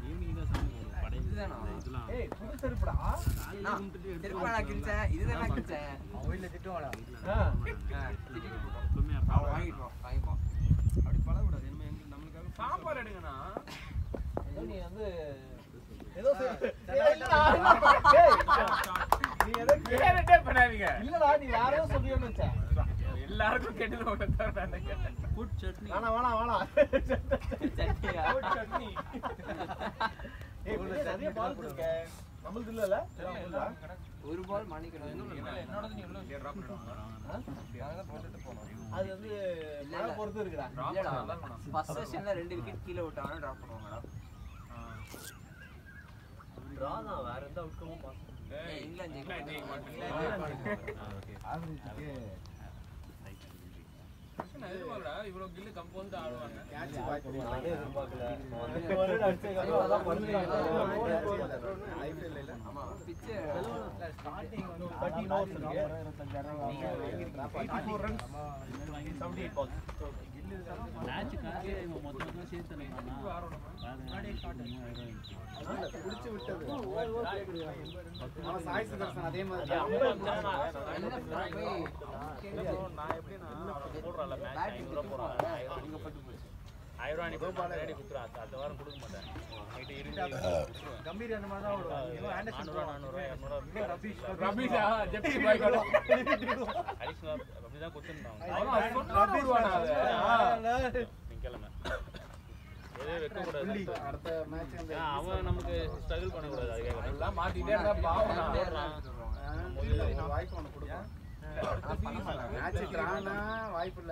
ஈவினிங் தான் சாமி வரும். படை இதுதானா? இதெல்லாம் ஏய் புது செருப்புடா. நான் திருப்பி நான் கிழிச்சேன். இதுதான் நான் கிழிச்சேன். அவன் வீட்டுல திட்டுவாடா. திட்டிட்டு போட்டோம். எப்பவுமே அவன் வாங்கிட்டு வாங்கிப்பான். அப்படி பழகக்கூடாது. இனிமே எங்களுக்கு நம்மளுக்காக சாம்பார் எடுங்கண்ணா. நீ வந்து ஏதோ நீ ஏதோ கேரட்டே பண்ணாதீங்க. இல்லடா நீ வேற ஏதோ சொல்றியோன்னு நினைச்சேன். எல்லாருக்கும் கெட்டது ஒண்ணு தான் நான் கேட்டேன். ஃபுட் சட்னி. வேணாம் சட்னியா? சட்னி. ஏய் நிறைய பால் இருக்கு. நம்மளுது இல்லல? ஒரு பால் மாணிக்கணும். என்னோடது நீ எவ்வளவு டிராப் பண்ணுவாங்க? நாங்க போட்டுட்டு போனோம். அது வந்து மழை பொறுத்து இருக்குடா. இல்லடா. அதான் வேணும். ஃபர்ஸ்ட் செஷன்ல 2 விக்கெட் கீழ விட்டாங்கன்னா டிராப் பண்ணுவாங்கடா. டிரா தான் வேற எந்த அவுட்கமும் ஏய் இங்கிலாந்து ஜெயிக்க மாட்டாங்க. ஆவரேஜ்க்கு நான் எதிர்பார்க்கல இவ்வளவு கில்லு கம்போஸ்ட் ஆடுவாங்க. கேட்ச் வாய்ப்பு நானே எதிர்பார்க்கல. ஒரு அடிச்சேங்க அதான் பண்ணுவாங்க. ஐபிஎல் இல்ல. ஆமா பிட்ச் ஸ்டார்டிங் வந்து 13 ஓவர்ஸ் இருக்கு. 84 ரன்ஸ் 78 பால்ஸ். மேட்சுக்காக இவன் மொத்தமா சேர்த்து புடிச்சு விட்டது. அவன் சாய் சுதர்சன் அதே மாதிரி நான் எப்படி நான் போடுறல மேட்ச் 500 போறேன். 1000 பட்டு போச்சு. 1000 நீ பாலாடி குத்துறா. அடுத்த வாரம் கொடுக்க மாட்டேன். நைட் இருங்க. கம்பீர் அந்த மாதிரி தான் ஓடுவான். ஏதோ ஆண்டர்சன் 400 200 ரபீஷ் ரபீஷா ஜெப்சி பாய் கூட அடிஷனல் ரபீஷ் தான் குத்துறான். அவன் சொன்னானே விடுவானா அது. நிக்கலமே. ஏதே வெக்க கூடாது. அடுத்த மேட்ச் அந்த அவன் நமக்கு ஸ்ட்ரகிள் பண்ண கூடாது. அதுக்காக எல்லாம் மாத்திட்டே இருந்தா பாவம் ஒரு வாய்ப்பு அவனுக்கு கொடுப்பான். மேட்ச் டிரானா வாய்ப்பு இல்ல.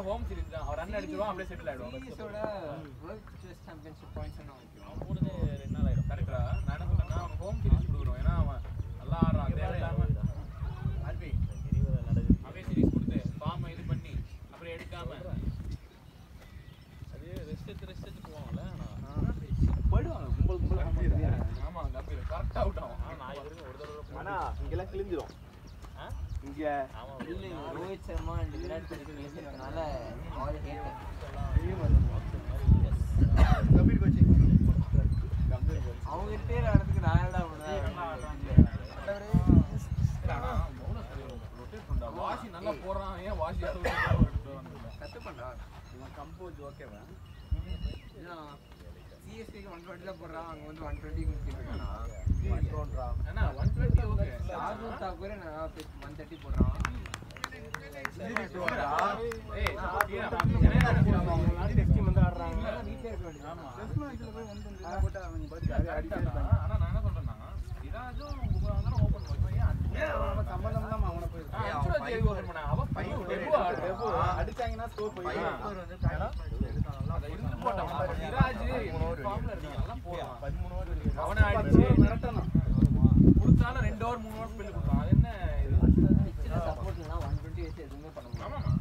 ஹோம் சீரிஸ் தான். அவர் ரன் அடிச்சிடுவான் அப்படியே செட்டில் ஆயிடுவான். சீரிஸோட வேர்ல்ட் செஸ் சாம்பியன்ஷிப் பாயிண்ட்ஸ் என்ன வைக்கும்? அவன் போடுறது 2 நாள் ஆயிடும். கரெக்டா? நான் என்ன சொல்றேன்னா அவன் ஹோம் சீரிஸ் கொடுக்குறோம். ஏன்னா அவன் நல்லா ஆடுறான். தேவையில்லாம ஆர்பி அவன் சீரிஸ் கொடுத்து ஃபார்ம் இது பண்ணி அப்புறம் எடுக்காம அது ரெஸ்ட் எடுத்து போவாங்கல்ல. போயிடுவாங்க கும்பல் ஆமா கம்பீர் கரெக்ட் அவுட் ஆகும். நான் இவருக்கு ஒரு தடவை ஆனா இங்கெல்லாம் கிழிஞ்சிரும். இங்க ஆமா இல்ல ரோஹித் சர்மா அண்ட் விராட் கோலி பேசுறதுனால ஆல் ஹேட். கம்பீர் கோச்சிங் 120 போடுறான் அங்க வந்து 120 குடிச்சிட்டு இருக்கானா அண்ணா 120 ஓகே சார்ஜ் தாக்குற நான் 130 போடுறான் ஏய் ஆனா நான் என்ன சொல்றேன்னா சிராஜும் குபரானும் ஓபன் பண்ணுவாங்க சம்பந்தம் தான் அவனை போய் ஓபன் பண்ண அவ டெபு அடிச்சாங்கன்னா ஸ்கோப் போய் அத இருந்து போட்டான் சிராஜ் ஃபார்ம்ல இருக்கான் நல்லா போறான் 13 ஓவர் இருக்கு அவனை அடிச்சு மிரட்டணும் கொடுத்தால 2 ஓவர் 3 ஓவர் ஸ்பெல் கொடுத்தான் அது என்ன இது பிச்சில சப்போர்ட்னா 120 வச்சு எதுவுமே பண்ண முடியாது ஆமாமா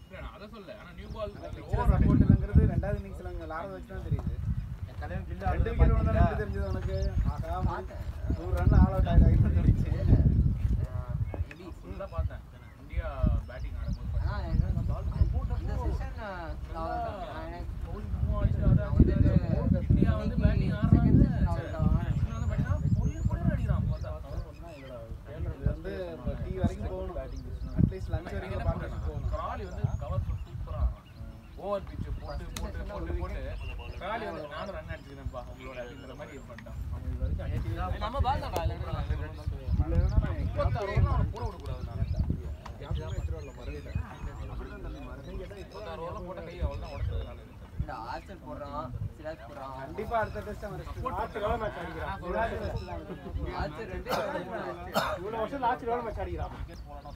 இல்ல அத சொல்ல ஆனா நியூ பால் ஓவர் சப்போர்ட்ங்கிறது ரெண்டாவது இன்னிங்ஸ்ல அங்க லாரத வச்சு தான் தெரியுது கல்யாணம் கில்ல ரெண்டு விக்கெட் வந்தாலும் எப்படி தெரிஞ்சது உனக்கு ஆகா 100 ரன் ஆல் அவுட் ஆயிடுச்சு தெரிஞ்சு இது ஃபுல்லா பார்த்தேன் இந்தியா பேட்டிங் ஆடும்போது ஆனா இந்த செஷன் இந்தியா வந்து பேட்டிங் ஆடுறாங்க இன்னொரு பாத்தீங்கன்னா பொடி அடிக்கிறான் பார்த்தா இது வந்து டீ வரைக்கும் போகணும் அட்லீஸ்ட் லஞ்ச் வரைக்கும் பார்க்க போகணும் கிராலி வந்து கவர் சூப்பரா ஓவர் பிட்ச் போட்டு கிராலி வந்து நானும் ரன் அடிச்சிருந்தேன்ப்பா உங்களோட அப்படிங்கிற மாதிரி இது பண்ணிட்டான் நம்ம பால் தான் கூட விடக்கூடாது போட்ட கை அவ்வளோதான் உடச்சதுனால இந்த ஆர்ச்சர் போடுறான் சிராஜ் போடுறான் கண்டிப்பா அடுத்த டெஸ்ட் அவன் ரெஸ்ட் ஆர்ச்சர் எவ்வளவு மேட்ச் அடிக்கிறான் ஆர்ச்சர் 2 இவ்வளவு வருஷம் லாஸ்ட் எவ்வளவு மேட்ச் அடிக்கிறான்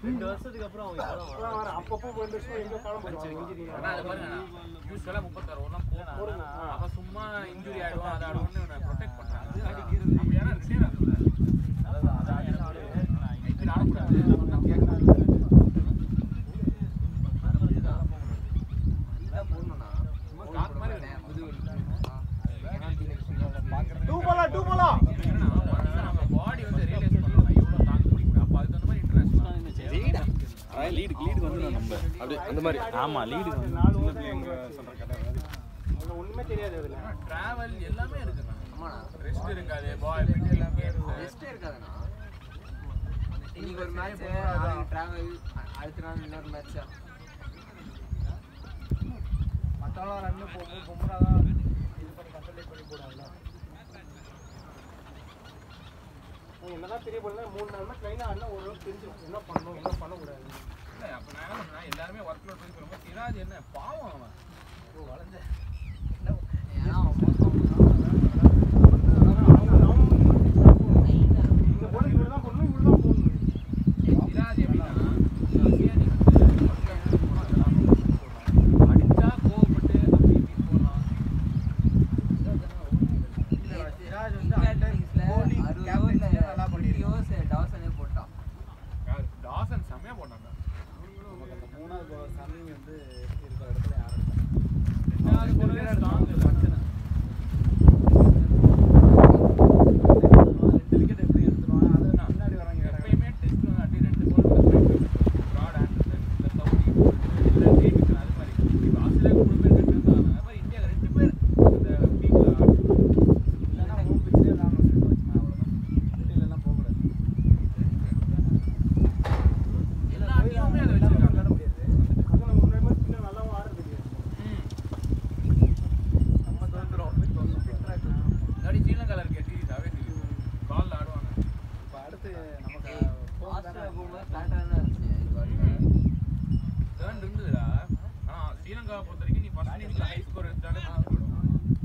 2 வருஷத்துக்கு அப்புறம் அவன் அப்பப்போ போயிட்டு எங்க காண போயிடுவாங்க இன்ஜுரி ஆனா அது பாருங்க யூஸ்வலா 36 ஓவர்லாம் போறான் அவ சும்மா இன்ஜுரி ஆயிடுவான் அத ஆடுவான்னு நான் ப்ரொடெக்ட் பண்றேன் அது அடிக்கிறது அப்ப ஏன்னா ரிட்டையர் ஆகுது அதான் ஐபிஎல் ஆடக்கூடாது நான் கேட்கறேன் இந்த போடணும்னா காத்து மாதிரி டூ பாலா நம்ம பாடி வந்து ரியலைஸ் பண்ணலாம் இவ்வளவு தாக்கு பிடிக்கும் அப்ப அதுக்கு அந்த மாதிரி இன்டர்நேஷனல் லீடு வந்து நம்ம அப்படியே அந்த மாதிரி ஆமா லீடு வந்து நாலு பிள்ளைங்க சொல்ற கதை அது ஒண்ணுமே தெரியாது அதுல டிராவல் எல்லாமே இருக்குண்ணா ஆமாண்ணா ரெஸ்ட் இருக்காது பால் பிட் எல்லாமே ரெஸ்டே இருக்காதுண்ணா இன்னைக்கு ஒரு மேட்ச் நாளைக்கு டிராவல் அடுத்த நாள் இன்னொரு மேட்ச் மத்தவங்க ரன் போகும் பொம்ரா தான் இது பண்ணி கன்சல்டேட் பண்ணி போடுவாங்க என்னதான் தெரிய போனா 3 நாள் மேட்ச் லைனா ஆனா ஒரு தெரிஞ்சிரும் என்ன பண்ணனும் என்ன பண்ண கூடாது இல்ல அப்ப நான் என்ன பண்ணேன் எல்லாரும் ஒர்க் லோட் பண்ணி சொல்லும்போது சிராஜ் என்ன பாவம் அவன் வளர்ந்த ஏன்னா இந்த போல இவ்வளவுதான் பண்ணணும் இவ்வளவுதான் போடணும் சிராஜ் எப்படின்னா அடிச்சா கோவப்பட்டு அப்படி இப்படி போறான் சிராஜ் வந்து நல்லா பண்ணிருக்கான் டாசனே போட்டான் டாசன் செம்மையா போட்டான்டா அந்த மூணாவது பால் சன்னிங் வந்து இருக்கிற இடத்துல யாரும் ரெண்டாவது போலவே ஸ்ட்ராங் பிரச்சனை விக்கெட் எப்படி எடுத்துருவாங்க அது முன்னாடி வராங்க எப்பயுமே டெஸ்ட் வந்து அப்படி 2 பால் பிராட் ஆண்டர்சன் இந்த சவுதி இல்ல டேவிட் அது மாதிரி இப்போ ஆஸ்திரேலியா 3 பேர் எடுத்தாங்க அது மாதிரி இந்தியா 2 பேர் இந்த பீக்ல இல்லைன்னா ஹோம் பிச்சே இல்லாமல் வச்சுனா அவ்வளோதான் வெளியிலலாம் போகக்கூடாது எல்லா டீமுமே அதை வச்சிருக்காங்க விளையாட முடியாது அது நம்ம முன்னாடி மாதிரி பின்ன நல்லாவும் ஆடுறது இல்லையா நம்ம தோந்துரும் முன்னாடி ஸ்ரீலங்கால இருக்க சீரிஸாவே சீரிஸ் பால்ல ஆடுவாங்க இப்போ அடுத்து நமக்கு ஆஸ்திரேலியா போகும்போது ஃபிளாட்டாக இருந்துச்சு டர்ன் இருந்ததுடா ஆனா ஸ்ரீலங்காவை பொறுத்த வரைக்கும் நீ ஃபர்ஸ்ட் இன்னிங்ஸ்ல ஹை ஸ்கோர் எடுத்தாலே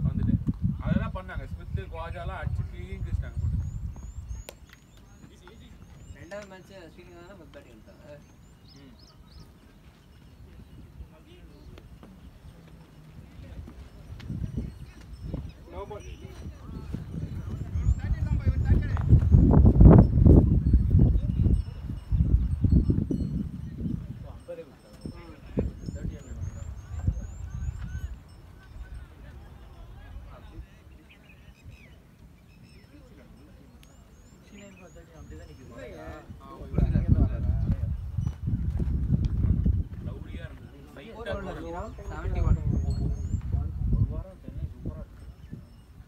வந்துட்டு அதெல்லாம் பண்ணாங்க ஸ்மித் குவாஜாலாம் அடிச்சு கிளீன் கிஸ்டாங்க போட்டு ரெண்டாவது மேட்ச் ஸ்ரீலங்கா தான் பெஸ்ட் பேட்டிங் எடுத்தாங்க நோ பால் லவ்லியா இருந்தது 71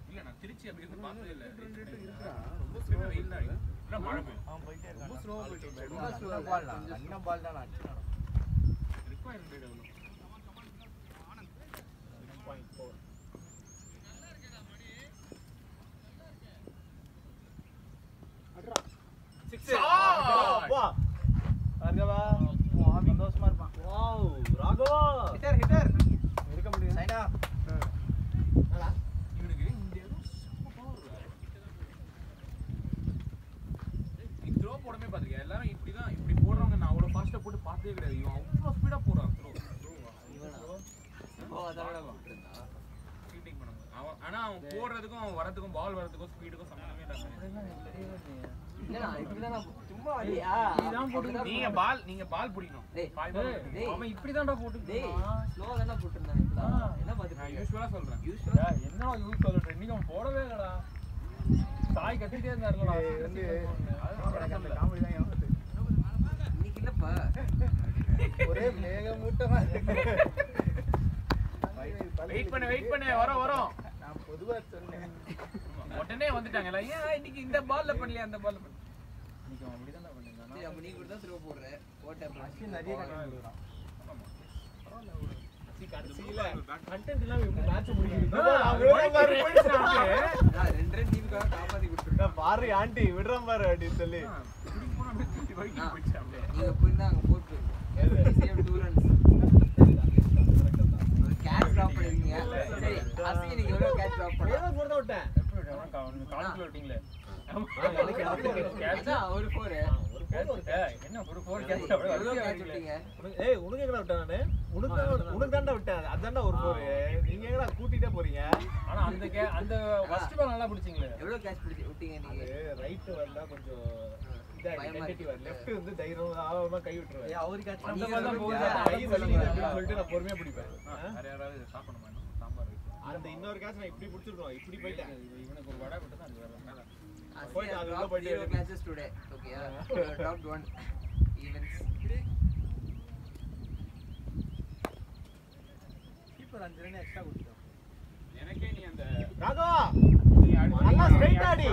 இல்ல நான் திருச்சி அப்படி இருந்து பார்த்ததே இல்ல ரொம்ப ஸ்லோவா வெயில் தான் அடிக்கும் இல்ல மழை பெய்யும் ரொம்ப ஸ்லோவா போயிட்டு ரொம்ப slow ஆ பால் தான் கண்ண பால் தான் அடிச்சான் ரிக்வயர்மென்ட் எவ்வளவு 6.4 ஃபீல்டிங் பண்ணும்போது அவன் ஆனா அவன் போடுறதுக்கும் அவன் வரதுக்கும் பால் வரதுக்கும் ஸ்பீடுக்கும் சம்பந்தமே இல்லாம நீங்க பால் பிடிக்கணும் அவன் இப்படிதான்டா போட்டு ஸ்லோவா தான போட்டுருந்தாங்க என்ன பாத்துட்டு யூசுவலா சொல்றேன் என்ன யூஸ் சொல்றேன் இன்னைக்கு அவன் போடவே இல்லடா சாய் கத்திட்டே இருந்தாருடா வந்து அந்த காமெடி தான் ஏமாத்து இன்னைக்கு இல்லப்பா ஒரே மேகமூட்டமா இருக்கு வெயிட் பண்ணு வரோம் நான் பொதுவா சொன்னேன் உடனே வந்துட்டாங்கல ஏன் இன்னைக்கு இந்த பால்ல பண்ணல அந்த பால்ல பண்ணல இன்னைக்கு அவன் அப்படிதான் பண்ணிருந்தானா அப்ப நீ கூட தான் த்ரோ போடுற ஓட்ட அஸ்வின் நிறைய கண்டென்ட் கொடுக்குறான் கண்டென்ட் இல்லாம எப்படி மேட்ச் முடியுது ரெண்டு டீமுக்காக காப்பாத்தி கொடுத்துருக்கா பாரு ஆண்டி விடுறேன் பாரு அப்படின்னு சொல்லி நீங்க போயிருந்தா அங்க போட்டு சேவ் 2 ரன்ஸ் கேட்ச் டிராப் பண்ணிருக்கீங்க சரி அஸ்வின் நீங்க எவ்வளவு கேட்ச் டிராப் பண்ணா ஏதோ போட விட்டேன் கால்குலேட்டிங்ல அதான் ஒரு 4 என்ன ஒரு 4 கேட்ச் எவ்வளவு கேட்ச் விட்டீங்க ஏய் உனக்கு எங்கடா விட்டேன் நானு உனக்கு தான்டா விட்டேன் அதான்டா ஒரு 4 நீங்க எங்கடா கூட்டிட்டே போறீங்க ஆனா அந்த ஃபர்ஸ்ட் பால் நல்லா பிடிச்சீங்களே எவ்வளவு கேட்ச் விட்டீங்க நீங்க ரைட் வரல கொஞ்சம் லெஃப்ட் வந்து தைரியம் ஆவமா கை விட்டுருவேன் அவருக்கு கேட்ச் அந்த அந்த மாதிரி பால் தான் தான் கை வலிக்குது அப்படின்னு சொல்லிட்டு நான் பொறுமையா பிடிப்பேன் வேற யாராவது சாப்பிடணுமா சாம்பார் வைக்கலாம் அந்த இன்னொரு கேட்ச் நான் இப்படி பிடிச்சிருக்கோம் இப்படி போயிட்டேன் இவனுக்கு ஒரு வடை விட்டு தான் அது வேற மேல போயிட்டு அது உள்ள Drop போயிட்டு 0 catches today. Okay, dropped 1 events. Keeper 5 run extra கொடுத்தான் எனக்கே நீ அந்த ராகவா நல்லா ஸ்ட்ரைட் ஆடி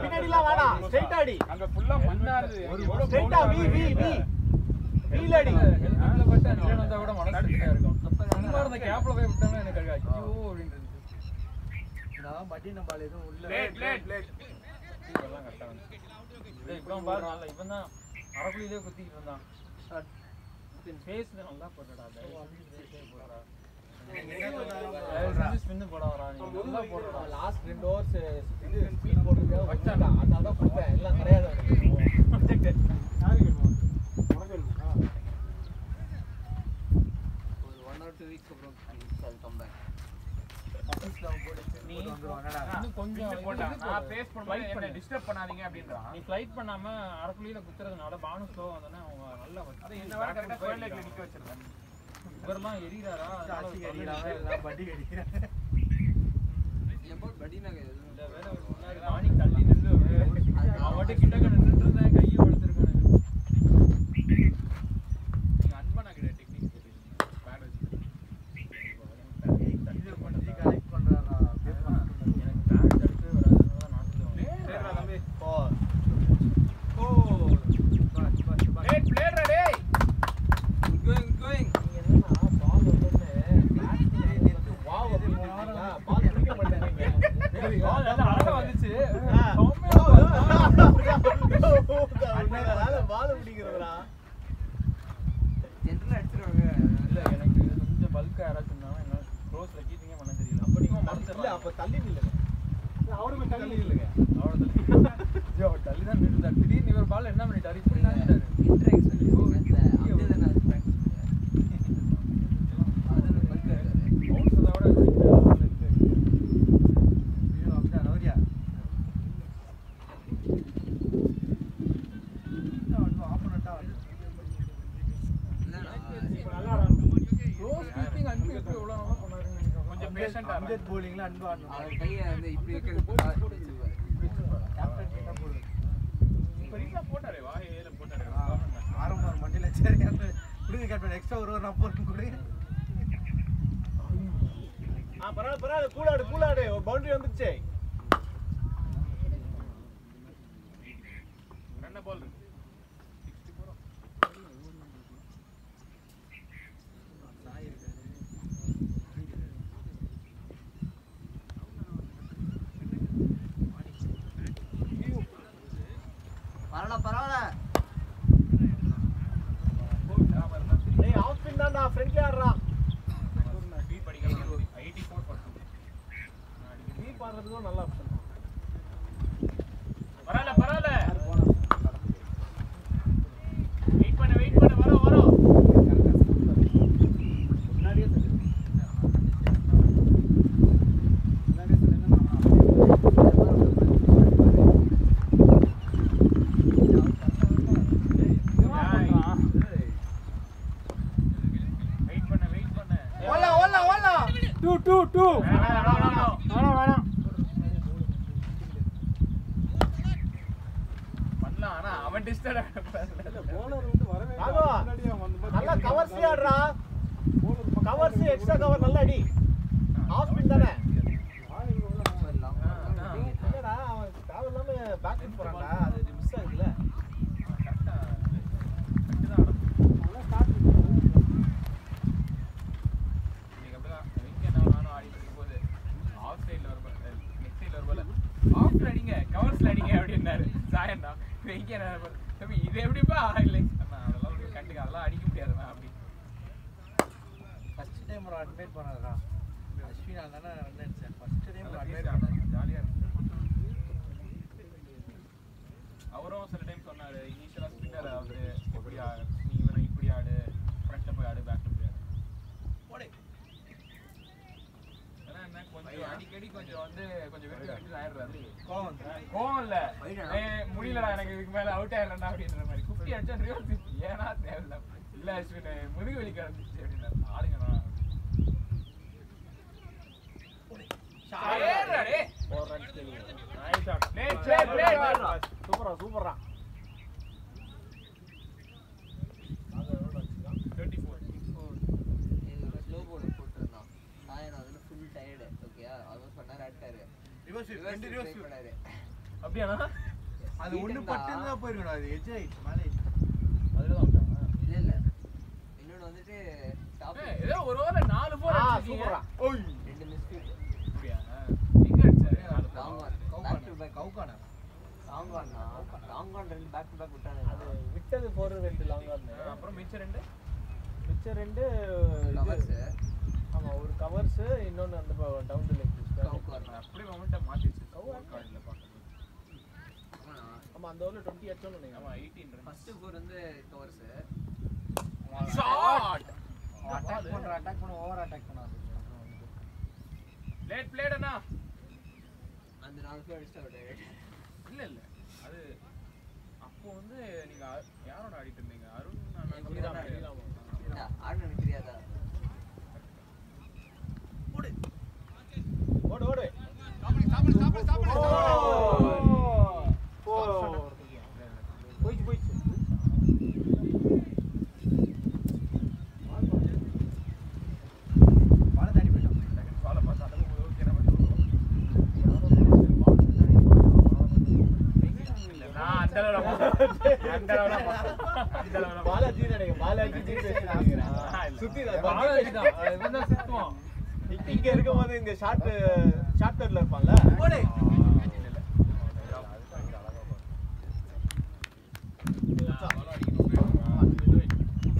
பின்னாடிலாம் வேணா ஸ்ட்ரைட் ஆடி அங்க ஃபுல்லா மண்ணாருது ஸ்ட்ரைட்டா வீல் அடி ஹெல்மெட்ல பட்டு 5 ரன் வந்தா கூட மனசு திருப்தியா இருக்கும் சும்மா இருந்த கேப்ல போய் விட்டானே எனக்கு ஐயோ அப்படின்றது நான் பட்டின பால் எதுவும் உள்ள லேட் இதெல்லாம் கரெக்டா வந்து டேய் இப்போ பாரு நல்ல இவன் தான் அரக்குலிலே குத்திட்டு இருந்தான் ஃபேஸ் நல்லா போடுறடா போடுறா ஸ்பின் போட வரா நீ நல்லா போடுறடா லாஸ்ட் 2 ஓவர்ஸ் இது ஸ்பீட் போடுறது வச்சாடா அதால கொடுத்தேன் எல்லாம் கிடையாது ப்ரொஜெக்ட் யாருக்கு உனக்கு ஒரு 1 or 2 weeks அப்புறம் I'll come back. நீ இன்னும் கொஞ்சம் போட்டா நான் பேஸ் பண்ணும்போது என்ன டிஸ்டர்ப் பண்ணாதீங்க அப்படின்றான் நீ ஃளைட் பண்ணாம அரக்குலில குத்துறதுனால பானு ஸ்லோ வந்தனே அவங்க நல்லா அது இந்த வாரம் கரெக்ட்டா கோயில் லைட்ல நிக்க வச்சிருக்கேன் இவரெல்லாம் எரிறாரா ஜாஸ்தி எரிறாங்க எல்லாம் பட்டி அடிக்கிறாங்க எப்போ படினாங்க எதுவும் இந்த வேற ஒரு முன்னாடி ராணி தள்ளி நின்னு அவன் மட்டும் கிட்டக்க நின்னுட்டு இருந்தேன் கையை வளர்த்திருக்கானே நீங்க அன்பனா கிட்ட டெக்னிக் தெரியுமா பேட் வச்சு இது பண்ணி கலெக்ட் பண்றாரா எனக்கு பேட் எடுத்து வராதனால நான் சரிடா தம்பி ஓ பிளேட் டேய் going நீங்க என்னன்னா பால் வந்தோடனே பேட் வாவ் அப்படி போனாரா பால் பிடிக்க மாட்டேங்க பால் நல்லா அழகா வந்துச்சு அண்ணால பால் பிடிக்கிறதுடா ஜெனரலா அடிச்சிருவாங்க இல்ல எனக்கு கொஞ்சம் பல்கா யாராச்சும் இருந்தாலும் என்ன க்ளோஸ்ல கீப்பிங்கே பண்ண தெரியல அப்ப நீங்க இல்ல அப்ப தள்ளி நில்லுங்க அவருக்கு தள்ளி நில்லுங்க அவ்வளோ தள்ளி ஐயோ தள்ளி தான் நின்றுட்டார் திடீர்னு இவர் பால் என்ன பண்ணிட்டாரு இப்படி நின்றுட்டாரு இன்டராக்ஷன் அப்படியே தான அது பிராக்டிஸ் அதனால பல்கா இருக்காரு பவுன்ஸை விட ஐயோ அப்படியே நவரியா ஆப்போனண்டா க்ளோஸ் கீப்பிங் அன்பு எப்படி எவ்வளோ நல்லா பண்ணாருன்னு நினைக்கிறேன் கொஞ்சம் பேஷண்டா அம்பேத் bowlingல அன்பு ஆடணும் அவர் கையை வந்து இப்படி வைக்கிறது கேப்டன் கிட்ட போடு இப்ப ரீசா போட்டாரே வாயில போட்டாரே ஆரம்பம் மண்டில சரி கேப்டன் குடுங்க கேப்டன் எக்ஸ்ட்ரா ஒரு நான் போறேன் குடு பரவாயில்ல கூலாடு ஒரு பவுண்டரி வந்துருச்சு ரெண்டு பால் இருக்கு பரவாயில்ல டேய் ஆஃப் ஸ்பின் தான்டா ஃப்ரண்ட்ல ஆடுறா பி படிக்கலாம் 84% நீ பாடுறதுக்கும் நல்லா ஆப்ஷன் பரவாயில்ல வெயிட் பண்ண வரோம் முன்னாடியே சொல்லு வேணாம் பண்ணலாம் ஆனா அவன் டிஸ்டர்ப் போலர் வந்து வரவே இல்லை. ராகவா, முன்னாடி அவன் வந்து நல்லா கவர்ஸ் ஆடுறா. கவர்ஸ் எக்ஸ்ட்ரா கவர் நல்லா அடி. ஆஃப் ஸ்பின் தானே. என்னடா அவன் தேவையில்லாம பேக் ஃபுட் போறான்டா. அது மிஸ் ஆகுதுல. கரெக்டா கரெக்டா நல்லா ஸ்டார்ட் நீங்க அப்படிதான் இங்க நானும் ஆடிட்டு இருக்கும்போது ஆஃப் சைடுல வர நெக்ஸ்ட் சைடுல வர ஆஃப் அடிங்க கவர்ஸ்ல அடிங்க அப்படின்னாரு சாயண்ணா இங்க இது எப்படிப்பா இல்லை அண்ணா அதெல்லாம் ஒரு கண்டுக்க அதெல்லாம் அடிக்க முடியாதுண்ணா அப்படி ஃபர்ஸ்ட் டைம் ஒரு அட்மைட் பண்ணாதடா அஸ்வின் அண்ணா ரன் அடிச்சேன் ஃபர்ஸ்ட் டைம் ஒரு அட்மைட் பண்ணாரு ஜாலியா இருக்கு அவரும் சில டைம் சொன்னாரு இனிஷியலா ஸ்பின்னர் அவரு எப்படி நீ இவனை இப்படி ஆடு ஃப்ரண்ட்ல போய் ஆடு பேக்ல போய் ஆடு போடே ஆனா என்ன கொஞ்சம் அடிக்கடி கொஞ்சம் வந்து கொஞ்சம் வெற்றி வெற்றி ஆயிடுறாரு கோவம் இல்ல முடியலடா எனக்கு இதுக்கு மேல அவுட் ஆயிடலடா அப்படின்ற மாதிரி 50 அடிச்சா ரிவர்ஸ் ஏன்னா தேவையில்ல இல்ல அஸ்வின் முதுகு வலி கிடந்துச்சு அப்படின்னா ஆளுங்கண்ணா சூப்பரா. 34 ஸ்லோ போர்டு போட்டுருந்தான் நான் அதில் ஃபுல் டயர்டு ஓகேயா அவன் சொன்னார் ஆட்டாரு பண்ணாரு அப்படியாண்ணா அது ஒண்ணு பட்டுன்னு தான் போயிருக்கணும் அது எட்ஜ் ஆயிடுச்சு மேலே அதுலதான் இல்ல இன்னொன்று வந்துட்டு டாப் ஏதோ ஒரு ஓவர்ல 4 போர் அடிச்சிருக்கீங்க சூப்பரா. ரெண்டு மிஸ்டேக் அப்படியா எங்க அடிச்சாரு long on back to back கவுக்கானா லாங் ஆன் ரெண்டு பேக் டு பேக் விட்டாங்க அது விட்டது 4 2 லாங் ஆன். அப்புறம் மிச்சம் ரெண்டு மிச்ச ரெண்டு கவர்ஸ் ஆமா ஒரு கவர்ஸ் இன்னொன்னு அந்த டவுன் தி லெக் அப்படியே மொமெண்டம் மாத்திச்சு கார்டுல பாக்கும்போது ஆமா அந்த ஓவர்ல 20 அடிச்சோன்னு நினைக்கிறேன். ஆமா 18 ரன் ஃபர்ஸ்ட் போர் வந்து கவர்ஸ் ஷாட் அட்டாக் பண்ண ஓவர் அட்டாக் பண்ணாரு லேட் பிளேட் அண்ணா அந்த 4 பேர் அடிச்சிட்டு விட்டாரு இல்ல அது அப்போ வந்து நீங்க யாரோட ஆடிட்டு இருந்தீங்க அருண் அண்ணா ஆடு எனக்கு தெரியாதா ஓடு போயிச்சு பால தாண்டி போயிட்டான் ஃபாலோ பண்ணா அது ஓகே நம்ம நான் அந்த அளவுல பாலாஜி நினைக்கிறேன். பாலாஜி ஜி பேசுறாங்க. சுத்தி பாலாஜி தான் இவன் சுத்துவான் இங்க இருக்கும்போது இங்க ஷார்ட் கட்ல இருப்பான்ல. ஓடு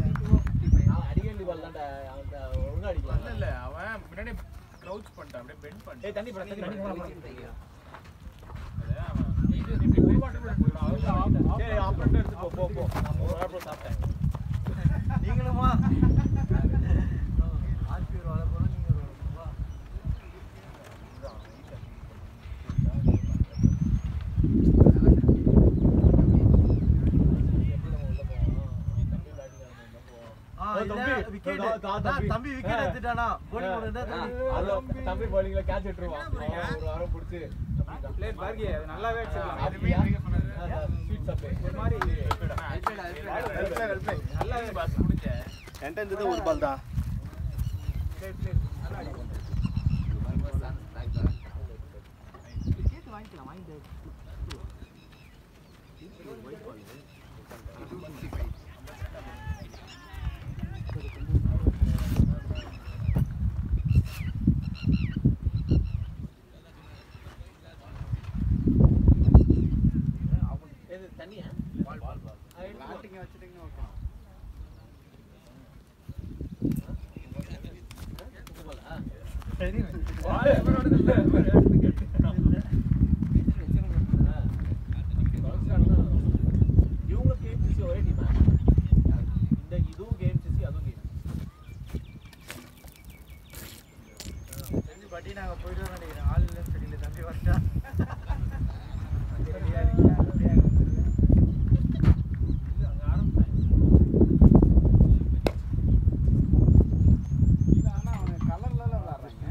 அடிக்கடி பால் தான்டா அவன் ஒழுங்கா அடிக்கலாம். இல்ல அவன் முன்னாடி க்ரௌச் பண்ணிட்டான் அப்படியே பெண்ட் பண்ணிட்டான் ஏய் தண்ணி போடா அது அவன் இது இப்படி ஒரு வாட்டி கூட போயிடும் ஏய் அப்புறம் எடுத்து போ நான் ஒரு வாரம் சாப்பிட்டேன். நீங்களுமா ஆஸ்பியர் வர போறோம் நீங்க வா தம்பி விக்கெட் எடுத்துட்டானா போலிங் போடுறதா தம்பி bowlingல கேட்ச் எடுத்துருவான். ஒரு வாரம் புடிச்சு பிளேட் பார்கி அது நல்லாவே அடிச்சிருக்கான் ஸ்வீட் சப்ளை ஒரு மாதிரி நல்லாவே பாஸ் முடிஞ்ச என்கிட்ட இருந்தது ஒரு பால் தான். இது தண்ணியா பேட்டிங் வச்சிட்டீங்க ஓகே சரி பால் இவரோட இல்ல இவங்க கேம்சிசி ஒரே டீமா இந்த இதுவும் கேம்சிசி அதுவும் கேம் தெரிஞ்சு பட்டி நாங்க போயிட்டு வரோம் நினைக்கிறேன் ஆள் இல்லைன்னு தெரியல தம்பி வந்துட்டா இல்ல அண்ணா அவங்க கலர்ல விளையாடுறாங்க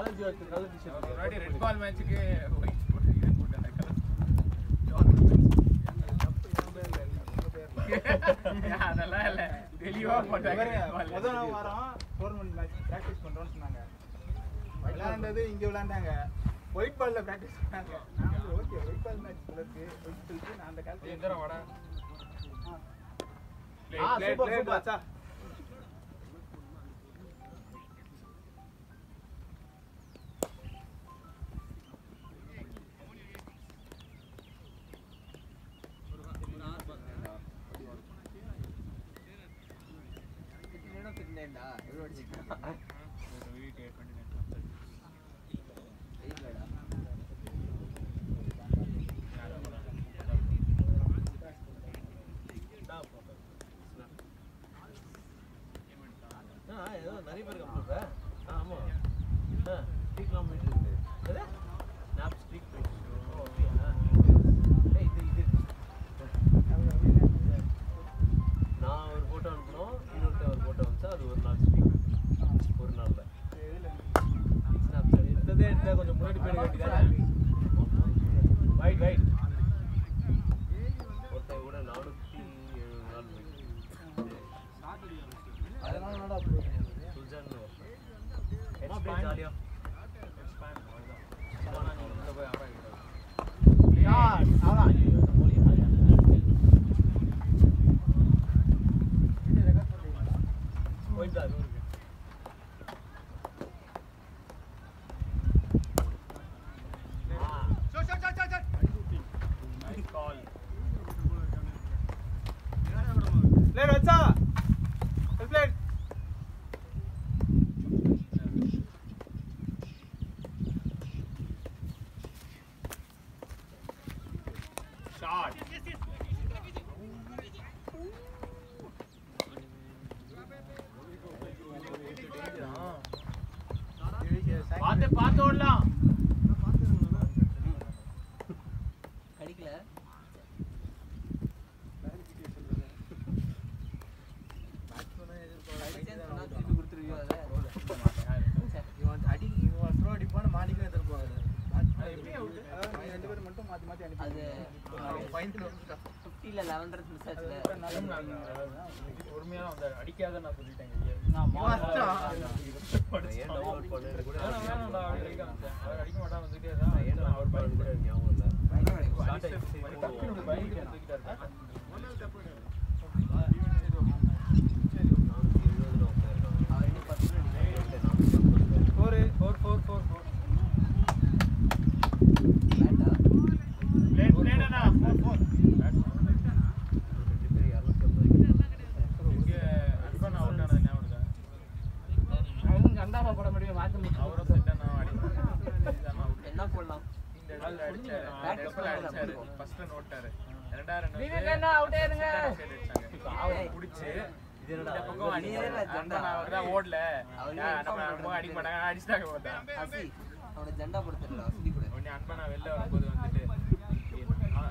பாலாஜி வந்து கலர் டிஷர்ட் முன்னாடி ரெட் பால் மேட்ச்சுக்கு ஒயிட் போட்டு இது போட்டாங்க அதெல்லாம் இல்ல தெளிவா போட்டாங்க முதல் வாரம் டோர்னமெண்ட் மேட்ச் பிராக்டிஸ் பண்றோம்னு சொன்னாங்க. விளையாண்டது இங்க விளையாண்டாங்க. ஒயிட் பால்ல பிராக்டிஸ் பண்ணாங்க. ஓகே ஒயிட் பால் மேட்ச் போலருக்கு ஒயிட் சொல்லிட்டு நான் அந்த காலத்துல எங்கற வாடா சூப்பர் சூப்பர் அச்சா தின்னேன்டா எவ்வளோ அடிச்சிருக்கேன் ஏதோ நிறைய பேர் கம்ப்யூட்டர் ஆமா 3 கிலோமீட்டர் இருக்குது நாப் ஸ்ட்ரீட் நான் ஒரு ஃபோட்டோ அனுப்பணும் இன்னொருத்த ஒரு ஃபோட்டோ வந்துச்சா அது ஒரு நாள் ஸ்ட்ரீட் ஒரு நாள்ல ஸ்னாப்சாட் எடுத்ததே எடுத்தா கொஞ்சம் முன்னாடி போய் கட்டிதான் வைட் வைட் ஒருத்தன் கூட 470 நாள் அதனால என்னடா சுல்ஜான் எக்ஸ்பீரியன்ஸ் ஜாலியா பார்த்து ஓடலாம் கடிக்கல ரெண்டு பேரும் மட்டும் மாத்தி மாத்தி அனுப்பி அது 50ல 11 ரன் மிஸ் ஆச்சுல பொறுமையா அந்த அடிக்காத நான் சொல்லிட்டேன் ஏன் டவுன்லோட் பண்ணது கூட வேணாம்டா அவர் அடிக்க மாட்டான் வந்துட்டே தான் ஏன் டவுன்லோட் பண்ணது கூட ஞாபகம் இல்ல டக்குனு பைக் எடுத்துக்கிட்டாரு அவர் இன்னும் 10 என்ன போடலாம் இந்த நாள் அடிச்சாரு ஃபர்ஸ்ட் நோட்டாரு ரெண்டாயிரம் புடிச்சு இந்த பக்கம் அடிச்சாரு ஓடல நம்ம அடிக்க மாட்டாங்க அடிச்சிட்டாங்க பார்த்தா அவனோட ஜெண்டா போடுறதுல வசதி கூட உடனே அன்பனா வெளில வரும்போது வந்துட்டு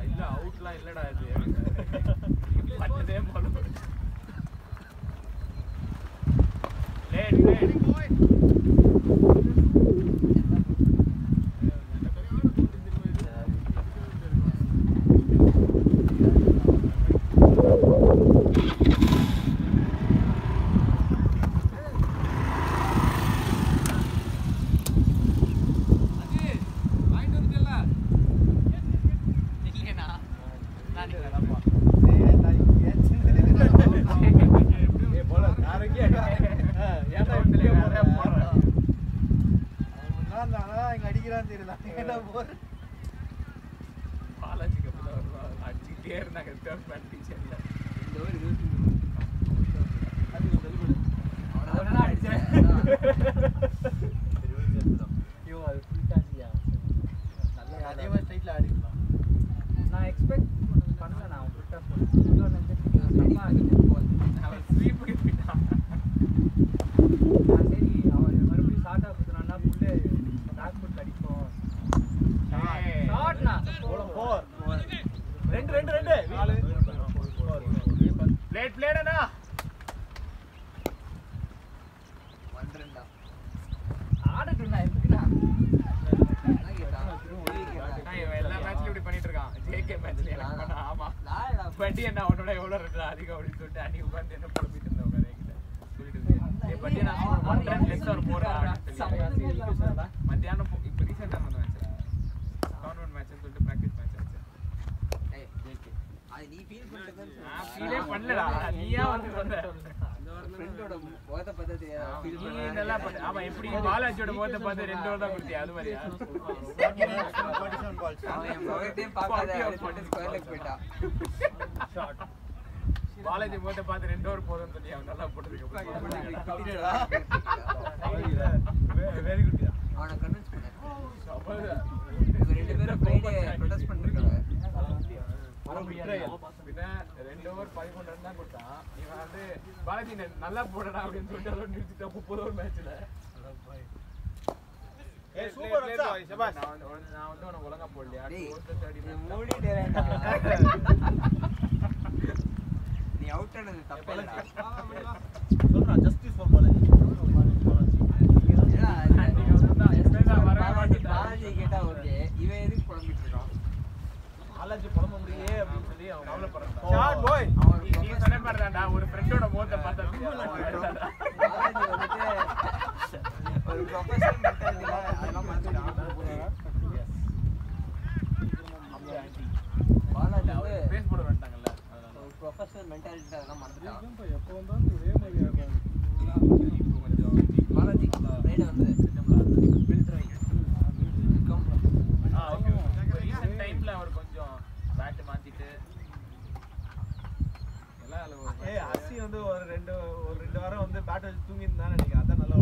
இல்ல அவுட்லாம் இல்லடா இது பட்டதே போல லேட் பாலாஜிக்கு அப்பதான் அடிச்சுட்டே இருந்தாங்க தேர்ட் பேட் டீச்சர்ல இந்த ஒரு அதே மாதிரி ஸ்டைல்ல ஆடிக்கலாம். நான் எக்ஸ்பெக்ட் பண்ணல நான் உங்கள்கிட்ட அவன் ஸ்வீப்புக்கு போயிட்டான் சரி அவர் மறுபடியும் ஷார்ட் ஆஃப் கொடுத்தனா புள்ளே பேக் ஃபுட் அடிப்போம் ஷார்ட்னா போர் ரெண்டு பிளேட் பிளேடனா பண்றேன்டா ஆடட்டும்னா எதுக்குண்ணா கேகே மேட்ச்ல எனக்கு பண்ண ஆமா பட்டி என்ன அவனோட எவ்வளவு ரன் அதிகம் அப்படின்னு சொல்லிட்டு அன்னைக்கு உட்கார்ந்து என்ன புலம்பிட்டு இருந்தேன் உட்கார்ந்து என்கிட்ட சொல்லிட்டு பட்டி நான் 1 ரன் லெஸ் ஆர் மோர் மத்தியானம் இப்போ ரீசெண்டா நடந்த மேட்ச்ல டோர்னமெண்ட் மேட்ச்னு சொல்லிட்டு பிராக்டிஸ் மேட்ச் ஆச்சு அது நீ ஃபீல் பண்றது நான் ஃபீலே பண்ணலடா நீயா வந்து சொன்ன ஃப்ரெண்டோட முகத்தை பார்த்தா தெரியாது ஃபீல் நீ நல்லா பண்ண ஆமா எப்படி பாலாஜியோட முகத்தை பார்த்து 2 ஓவர் தான் கொடுத்தியா அது மாதிரியா 47 balls அவன் என் முகத்தையே பார்க்காத அப்படியே ஸ்கொயர் லெக் போயிட்டா பாலாஜி முகத்தை பார்த்து 2 ஓவர் போதும்னு சொல்லி அவன் நல்லா போட்டுருக்கு வெரி குட் அவனை கன்வின்ஸ் பண்ணேன் இவங்க 2 பேரும் ஃப்ரைடே ப்ரொடெஸ்ட் பண்ணிருக்காங்க பின்ன 2 ஓவர் 11 ரன் தான் கொடுத்தான் இவன் வந்து பாலாஜி நல்லா போடடா அப்படின்னு சொல்லிட்டு அதோட நிறுத்திட்டா 30 ஓவர் மேட்ச்ல ஏய் சூப்பர் அச்சா சபாஷ் நான் வந்து உனக்கு ஒழுங்கா போடலையா டேய் அடுத்து 30 மூடிட்டேடா நீ அவுட் ஆனது தப்பேடா சொல்றா ஜஸ்டிஸ் ஃபார் பாலாஜி பாலாஜி கேட்டா ஓகே இவன் எதுக்கு புலம்பிட்டு இருக்கான் பாலாஜி புலம்ப முடியே அப்படின்னு சொல்லி அவன் கவலைப்படுறான் ஷாட் பாய் நீ சொன்ன மாதிரி தான்டா ஒரு ஃப்ரெண்டோட முகத்தை பார்த்தா பாலாஜி வந்துட்டு ஒரு ப்ரொஃபஷனல் மென்டாலிட்டில அதெல்லாம் மறந்துட்டான் பாலாஜி வந்து பேஸ் போட வந்துட்டாங்கல்ல ஒரு ப்ரொஃபஷனல் மென்டாலிட்டி அதெல்லாம் மறந்துட்டான் எப்போ வந்தாலும் ஒரே மாதிரியா இருக்காங்க இப்போ கொஞ்சம் பாலாஜி ரைட் வந்து பில் ட்ரை கம் ரீசெண்ட் டைம்ல அவர் கொஞ்சம் பேட் மாத்திட்டு எல்லாம் ஏய் அசி வந்து ஒரு ரெண்டு வாரம் வந்து பேட் வச்சு தூங்கி இருந்தான்னு நினைக்கிறேன் அதான் நல்லா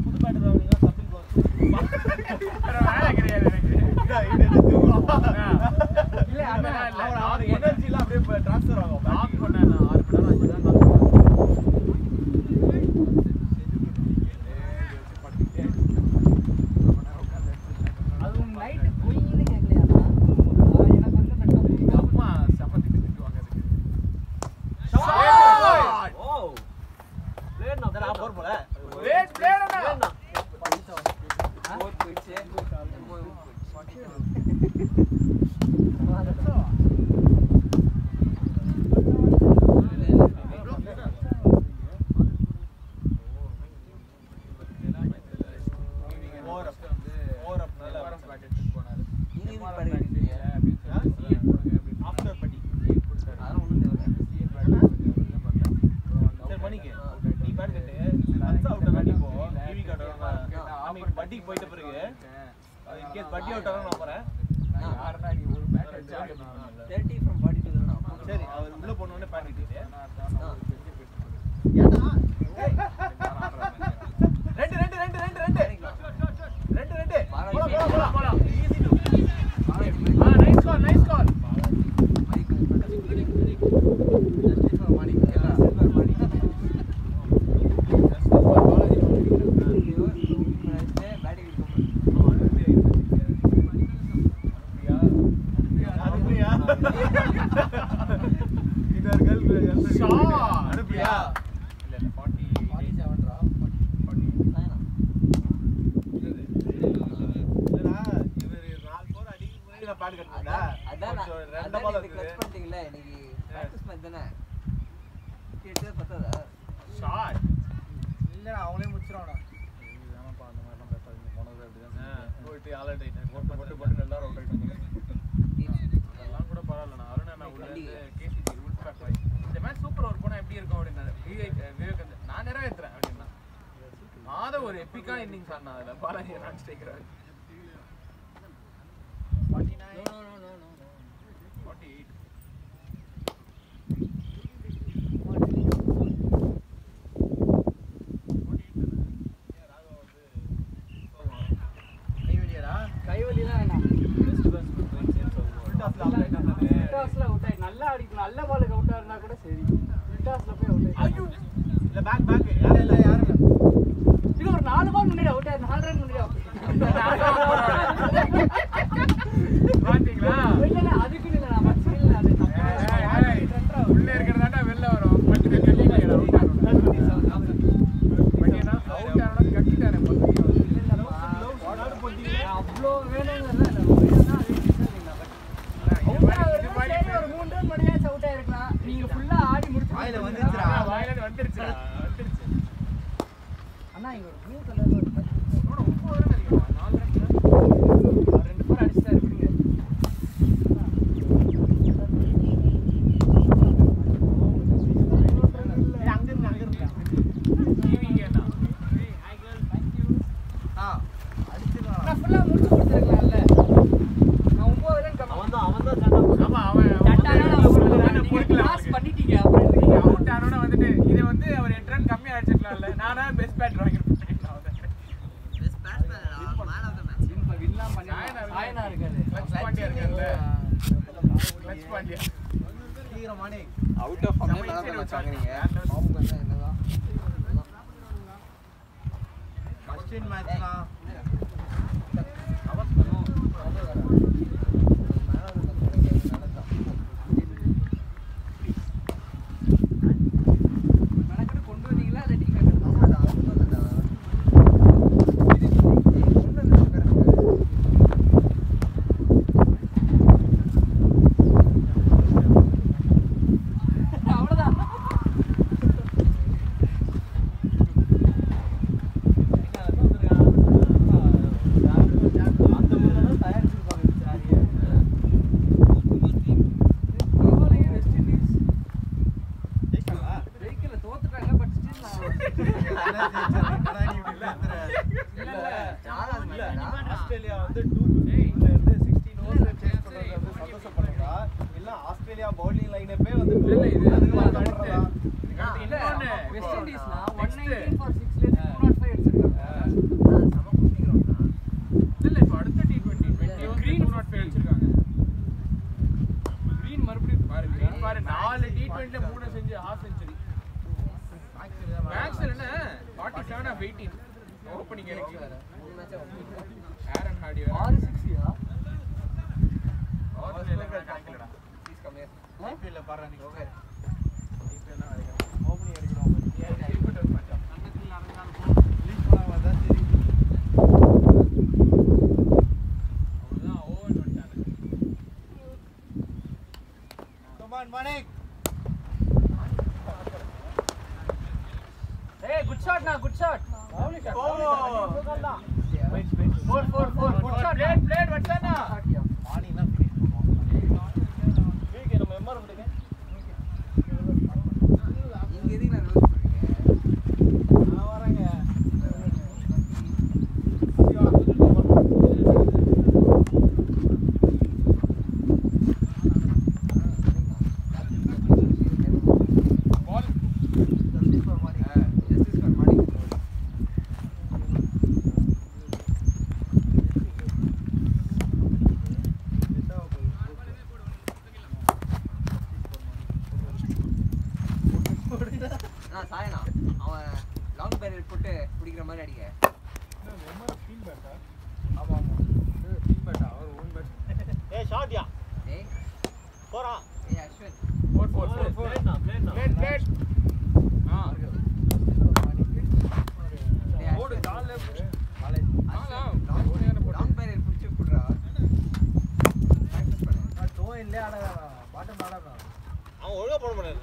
புது பேட் தான் வேலை கிடையாது எனக்கு எனர்ஜிலாம் அப்படியே ட்ரான்ஸ்ஃபர் ஆகும் ஆஃப் பண்ண 6 மணி நேரம் 5 அதுவும் நைட் போயின்னு கேட்கலையாடா எனக்கு வந்து எங்க அம்மா சப்பாத்தி திட்டுவாங்க அதுக்கு ஓ பிளேட் நான் போற போல வேட் பிளேடா போட் போயிடுச்சு ஆஃப்டர் படி அதெல்லாம் ஒன்றும் சரி மணிக்கு நீ பேட் கட்டு ரன்ஸ் அவுட் ஆனா நீ போ டிவி காட்டுறாங்க ஆமி பட்டிக்கு போயிட்ட பிறகு இன்கேஸ் பட்டி அவுட் ஆனா நான் போறேன் யாரடா நீ ஒரு பேட் அடிச்சா 30 from 42 தானா சரி அவர் உள்ள போன உடனே பேட் கட்டிட்டு ரெண்டு போலாம் நைஸ் கால் அனுப்பியா இல்ல 47 இல்லடா இவர் 4 போர் அடிக்கு முன்னாடி நான் பேட் கட்டறேன்டா அதான் ரெண்டு பால் இது கிளட்ச் பண்ணிட்டீங்களா இன்னைக்கு பிராக்டிஸ் மேட்ச் தானே கேட்டே பத்தாதா ஷாட் இல்லடா அவனே முடிச்சிரானடா ஆமாப்பா அந்த மாதிரிலாம் பேசாதீங்க போனது அப்படிதான் போயிட்டு ஆல்ரெடி போட்டு எல்லாரும் அவுட் ஆயிட்டாங்க அதெல்லாம் கூட பரவாயில்ல அருண் அண்ணா உள்ள இருந்து கேசிஜி ரூல்ஸ் பேக் இந்த மேட்ச் சூப்பர் ஓவர் போனா எப்படி இருக்கும் அப்படின்னாரு விவேக் நான் நிறைவேற்றுறேன் அப்படின்னா மாத ஒரு எப்பிக்கா இன்னிங்ஸ் ஆனா அதுல பாலாஜி நான் ஸ்ட்ரைக்கர் 49 48 கைவலிலாம் வேணாம் டாஸ்ல அவுட் ஆயி நல்லா அடிக்கணும் நல்ல பாலுக்கு அவுட் ஆனா கூட சரி டாஸ்ல போய் அவுட் ஆயி இல்ல பேக் யாரும் இல்ல இது ஒரு 4 பால் முன்னாடி அவுட் ஆயி 4 ரன் முன்னாடி பாத்தீங்களா இல்ல அதுக்கு இல்ல நான் மச்சில அது உள்ள இருக்கிறதாண்டா வெளில வரும் பட்டு கட்டி அவுட் ஆகும் அவ்வளோ வேணுங்கிறத நம்ம வேணும்னா அதே ஒரு 3 ரன் மணியாச்சும் அவுட் ஆயிருக்கலாம். நீங்க ஃபுல்லா ஆடி முடிச்சு வாயில வந்துருச்சுடா. வந்துருச்சு. அண்ணா இங்க ஒரு ப்ளூ கலர்ல ஒரு பச்சை உன்னோட 9 ரன் அடிக்கலாம். 4 ரன் 2 பேர் அடிச்சாரு விடுங்க. நான் ஃபுல்லா முடிச்சு கொடுத்துருக்கலாம்ல. நான் 9 ரன் கம்மி. ஆமா அவன் பாஸ் பண்ணிட்டீங்க. அப்புறம் எதுக்கு அவுட் ஆனோட வந்துட்டு இதை வந்து அவர் 8 ரன் கம்மி அடிச்சிருக்கலாம்ல. நானா பெஸ்ட் பேட்டர் வாங்கிருப்பேன். சாயனா இருக்காரு. கிளட்ச் பாண்டியா இருக்கார்ல. Clutch Pandya. Out of form நல்லா தான் வச்சாங்கறீங்க. பாம்பு வந்தா என்னதான்? ஃபர்ஸ்ட் இன் மேட்ச்லாம் மெனக்கெட்டு கொண்டு வந்தீங்களா இல்லாட்டி கேட்கணும். அவ்வளோதான். பரவாயில்லையே, வெஸ்ட் இண்டீஸ் ஜெயிக்கல, தோத்துட்டாங்க. பட் ஸ்டில் ஆஸ்திரேலியா வந்து 250 இருந்து 16 ஓவர்ஸ் சேஸ் பண்றது வந்து சந்தோஷப்படுறதா இல்ல ஆஸ்திரேலியா பவுலிங் லைனப்பே வந்து இல்ல இது அதுக்கு அடுத்து இல்ல, இன்னொன்னு வெஸ்ட் இண்டீஸ்னா next 119 for 6 ல இருந்து 205 எடுத்திருக்காங்க. இல்ல இப்போ அடுத்த T20 கிரீன் 205 வச்சிருக்காங்க. கிரீன் மறுபடியும் பாரு கிரீன் பாரு 4 T20 ல 3 செஞ்சு ஹாஃப் செஞ்சுரி. மேக்ஸ்ல என்ன 47 ஆஃப் 18 ஓபனிங் இருக்கு. ஆரன் ஹார்டி 6-6யா? ஆஸ்திரேலியா கணக்கிலடா. ஐபிஎல்ல பாறா நீ ஓகே ஓபனிங் அடிக்கணும் லீக் பண்ணா வந்தா சரி அவ்வளவுதான் ஓவர் வந்துட்டாங்க. கமான் மணிக் ஏய், குட் ஷாட் நான், good shot. Wait 4 good shot. பிளேட் வச்சானா ஆனினா ஃபினிஷ் பண்ணுவோம் வீக் நம்ம எம்ஆர் விடுங்க இங்க எதுக்கு நான் ரோஸ் பண்றீங்க? நான் வரேங்க பால் ஜஸ்டிஸ் ஃபார் மார்னிங். நான் சாயனா அவன் லாங் பேரியர் போட்டு பிடிக்கிற மாதிரி அடிக்க. ஆமா ஆமா டீம் பேட்டா அவர் ஓன் பேட் ஏய் ஷாட்யா ஏய் போறா ஏய் அஸ்வின், 4 பிளேட்னா பிளேட் ஆ ஏய் ஓடு அஸ்வின், கால்ல காலேஜ் லாங் பேரியர் பிடிச்சி விட்றா. பிராக்டிஸ் பண்ணு. நான் டோ இல்ல ஆனா பாட்டம் ஆடறா அவன் ஒழுங்கா போட மாட்டான்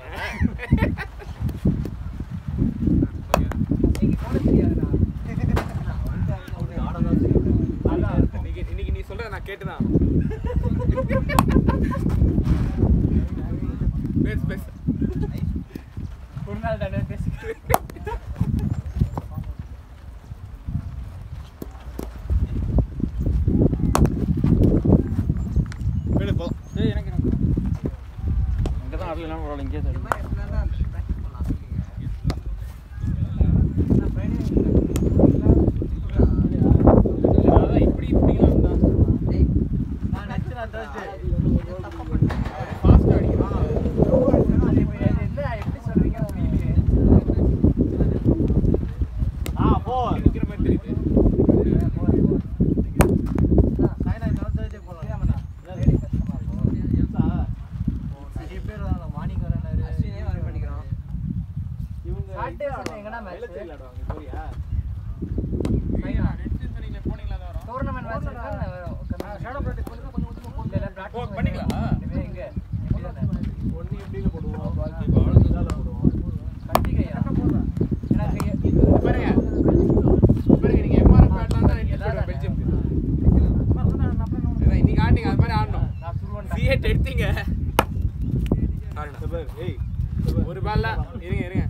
நீங்க போட தெரியாதுடா. இன்னைக்கு நீ சொல்ற நான் கேட்டுதான் பேசு ஒரு நாள் தானே பேசி. வீடு போ ஏய் எனக்கு இங்கே தான் ஆடலாம் பரவாயில்ல இங்கே இந்த மாதிரி எப்படின்னா பிராக்டிஸ் பண்ணலாம் சொல்லுங்க. நான் ஃப்ரைடே அதான் இப்படி இப்படிலாம் தான் ஏய் நான் நெக்ஸ்ட் நான் தர்ஸ்டே தப்பா பண்ணேன். ஃபாஸ்டா அடிக்கிறான். அது என்ன எப்படி சொல்றீங்க புரியலையே. போ நிக்கிற மாதிரி தெரியுது. சாய்னா நான் தர்ஸ்டே போலாம் ஆமாண்ணா. வேலை கஷ்டமா இருக்கும். நிறைய பேர் மார்னிங் வரனாரு அஸ்வினே ஷேடோ பிராக்டிஸ் பண்ணுங்க கொஞ்சம் கொஞ்சமா போடுங்க பண்ணிக்கலாம் எங்க ஒண்ணு எப்படில போடுவோம் பாக்கி பாலதால போடுவோம் கண்டிக்கையா போடுறேன் பாருங்க நீங்க எம்ஆர்எஃப் ஆடலாம்னா எடுத்து பெல்ஜியம் இன்னைக்கு ஆடிங்க அது மாதிரி ஆடணும் C8 எடுத்தீங்க டபர் ஏய் ஒரு பால்ல இருங்க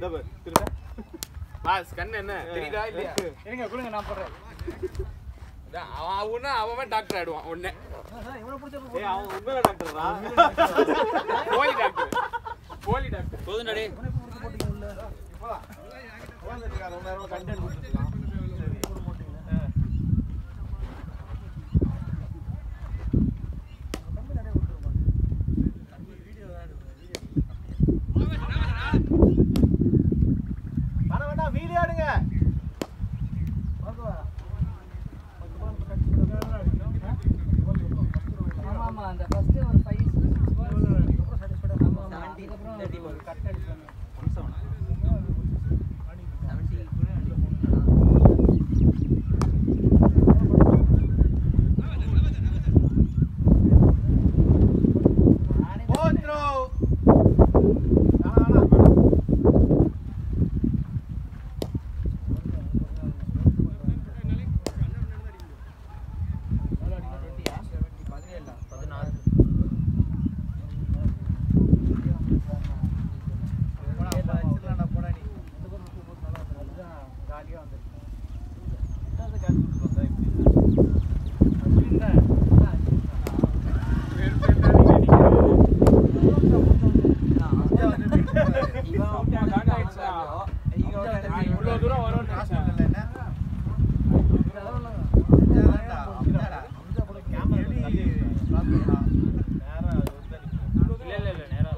டபர் திரும்ப பாஸ் கண்ணு என்ன தெரியுதா இல்லையா இருங்க கொடுங்க நான் போடுறேன் அவன் டாக்டர் ஆயிடுவான் ஒண்ணு இவனை பிடிச்ச ஏய் அவன் உண்மையில டாக்டர்டா போலி டாக்டர் போதும்டா போட்டுங்க உள்ள உட்கார்ந்துட்டு ரொம்ப நேரம் கண்டென்ட் கொடுத்துக்கலாம் வேணாம் வீடியோ எடுங்க ஆமா அந்த ஃபர்ஸ்ட் ஒரு 5 அப்புறம் சாட்டிஸ்ஃபைடா ஆமா அதுக்கப்புறம் கட் அடிச்சாங்க இவ்வளவு தூரம் வரும் இல்ல நேரா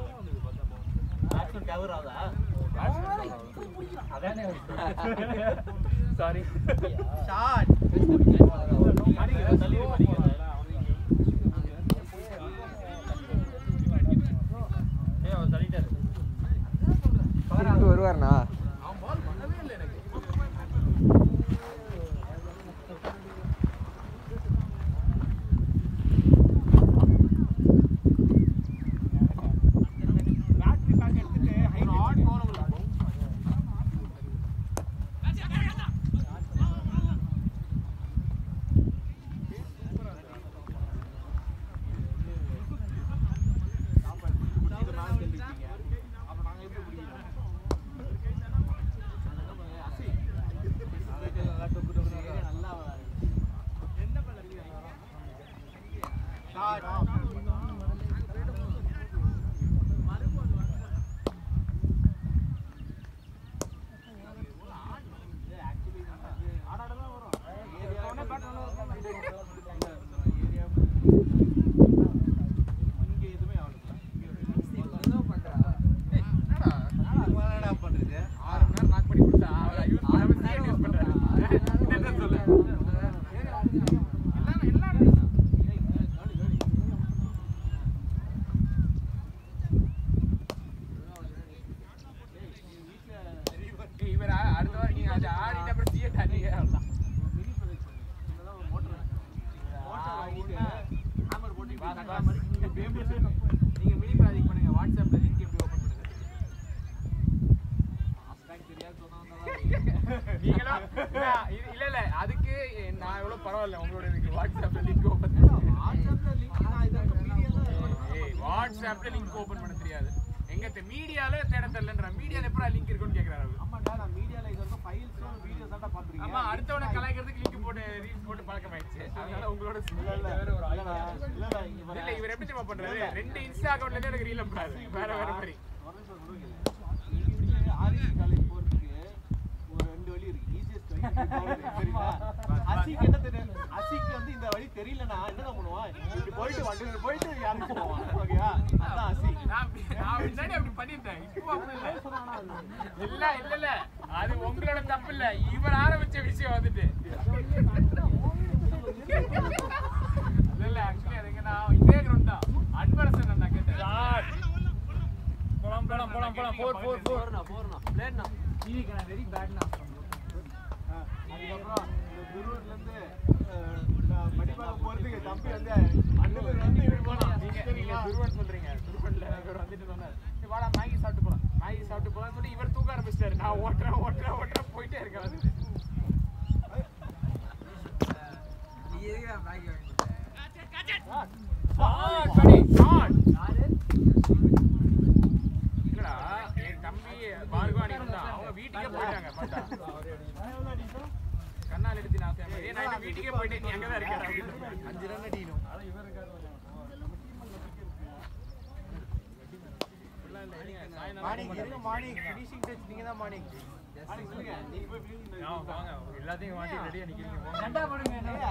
சாரி ஷாட் வருவார்ண்ணா நீங்க மினி ப்ராஜெக்ட் பண்ணுங்க வாட்ஸ்அப்ல லிங்க் எப்படி ஓபன் பண்ணுங்க நீங்களா இல்ல அதுக்கு நான் எவ்வளவு பரவாயில்ல உங்களோட எனக்கு வாட்ஸ்அப்ல லிங்க் ஓபன் வாட்ஸ்அப்ல லிங்க் ஓபன் பண்ண தெரியாது எங்க மீடியால தேட தெரியலன்ற மீடியால எப்பற லிங்க் இருக்குன்னு கேக்குறாரு ஆமாடா நான் மீடியால இது வந்து ஃபைல்ஸ் வீடியோஸ் தான் பாத்துறீங்க ஆமா அடுத்தவன கலாய்க்கிறதுக்கு லிங்க் போட்டு ரீல்ஸ் போட்டு பழக்கமாயிடுச்சு அதனால உங்களோட வேற ஒரு இல்ல இவர் எப்படி தெரியுமா பண்றாரு ரெண்டு இன்ஸ்டா அக்கவுண்ட்ல இருந்து எனக்கு ரீல் அனுப்புறாரு வேற மாதிரி ஆர்சி காலேஜ் போறதுக்கு ஒரு ரெண்டு வழி இருக்கு ஈஸியஸ்ட் வழி சரிங்களா அசிக்கு என்ன தெரியும் அசிக்கு வந்து இந்த வழி தெரியலனா என்ன பண்ணுவான் இப்படி போயிட்டு யாரும் போவான் ஓகேவா அதான் அசி நான் முன்னாடி அப்படி பண்ணிட்டேன் இப்போ அப்படி இல்ல அது உங்களோட தப்பு இல்ல இவர் ஆரம்பிச்ச விஷயம் வந்துட்டு இல்ல ஆக்சுவலி அதுக்கு நான் இதே கிரவுண்ட் தான் அன்பரசன் நான் கேட்டேன் போலாம் 4 பிளேட்னா வெரி பேட்னா அதுக்கப்புறம் இந்த குரூர்ல இருந்து துருவன் சொல்றீங்க துருவன்ல இவர் வந்துட்டு சொன்னார் வாடா மேகி சாப்பிட்டு போலாம் மேகி சாப்பிட்டு போலாம்னு சொல்லி இவர் தூக்க ஆரம்பிச்சிட்டாரு நான் ஓட்டுறேன் போயிட்டே இருக்கேன் வந்து நீ எதுக்கு மேகி வாங்கிட்ட இல்லடா என் தம்பி பார்கவானி தான் அவங்க வீட்டுக்கே போயிட்டாங்க பாட்டா கண்ணால் எடுத்து நான் நான் வீட்டுக்கே போயிட்டேன் நீ அங்கதான் இருக்கா 5 ரன் அடிக்கணும் எல்லாத்தையும் மாட்டி ரெடியா நிக்கிறீங்க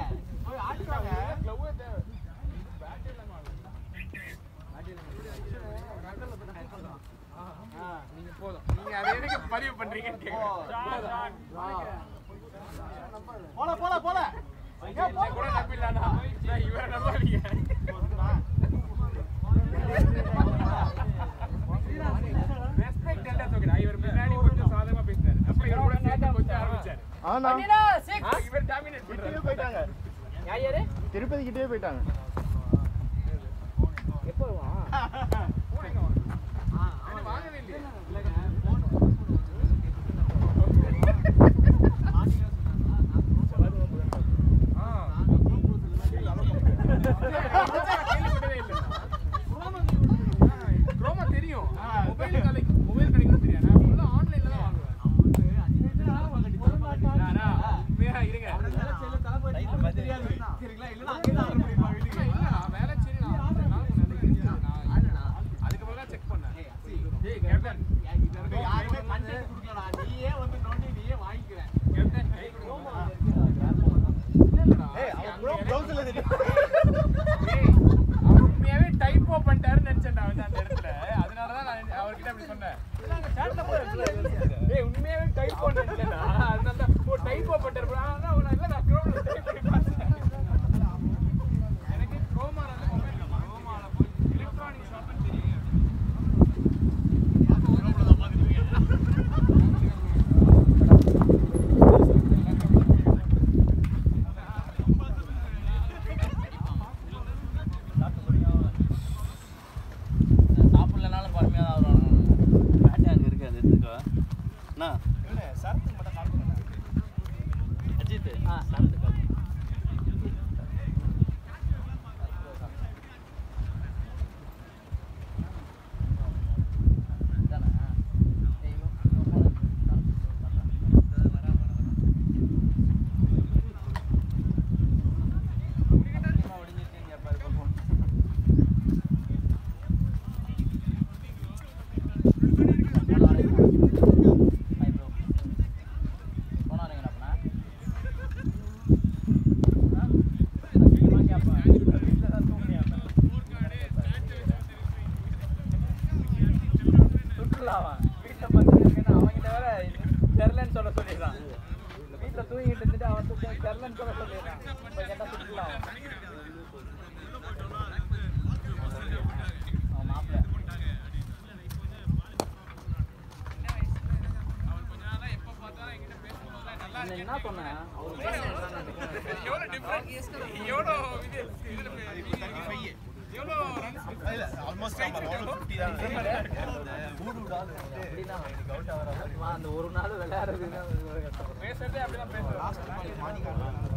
நீங்க போதும் நீங்க அதை எதுக்கு பதிவு பண்றீங்கன்னு போல கூட நம்பிடலாம்டா இவரை நம்பாதீங்க ரெஸ்பெக்ட் எல்லாம் தூக்குறா இவர் முன்னாடி கொஞ்சம் சாதகமா பேசினாரு அப்புறம் இவர் கூட சேர்த்து கொஞ்சம் ஆரம்பிச்சாரு இவர் டாமினேட் பண்றாரு போயிட்டாங்க யாரு திருப்பதி கிட்டே போயிட்டாங்க எப்போ வா போறீங்க அவன் வாங்கவே இல்லையே குரோமா தெரியும் மொபைல் கிடைக்கும் தெரியும் நான் ஃபுல்லா ஆன்லைன்ல தான் வாங்குவேன் உண்மையா இருங்க வேலை சரி அதுக்கு மேல செக் பண்ணேன் டேய் கேப்டன் இது யாருமே கண்டென்ட் கொடுக்கலடா நீயே வந்து நோண்டி நீயே வாங்கிக்கற கேப்டன் இல்லடா அவன் ப்ரோ ப்ரௌசர்ல தெரியும் டேய் அவன் உண்மையாவே டைப்போ பண்ணிட்டாருன்னு நினைச்சேன்டா வந்து அந்த இடத்துல அதனால தான் நான் அவர்கிட்ட அப்படி சொன்னேன் இல்லங்க சாட்ல போய் டேய் உண்மையாவே டைப்போ நினைச்சேன்டா அதனால தான் ஓ டைப்போ பண்ணிட்டாரு bro ஆனா அவன் இல்ல நான் குரோம்ல டைப் பண்ணி பார்த்தேன் எனக்கு குரோமால மொபைல் குரோமால போய் எலக்ட்ரானிக் ஷாப்னு தெரியும் சாப்பிடலனாலும் பொறுமையாக தான் வருவாங்க பேட்டே அங்கே இருக்கு அது எடுத்துக்கோ அண்ணா அஜித் சரத்து கால் தெரியலன்னு சொல்ல சொல்லிடுறான் வீட்டில் தூங்கிட்டு இருந்துட்டு அவன் தெரியலன்னு சொல்ல சொல்லிடுறான் இப்போ கேட்டால் சுற்றுலாம் அவன் மாப்பிள்ள என்ன பண்ண அந்த ஒரு நாள் விளையாடுறது பேசுறதே அப்படிதான் பேசுறேன்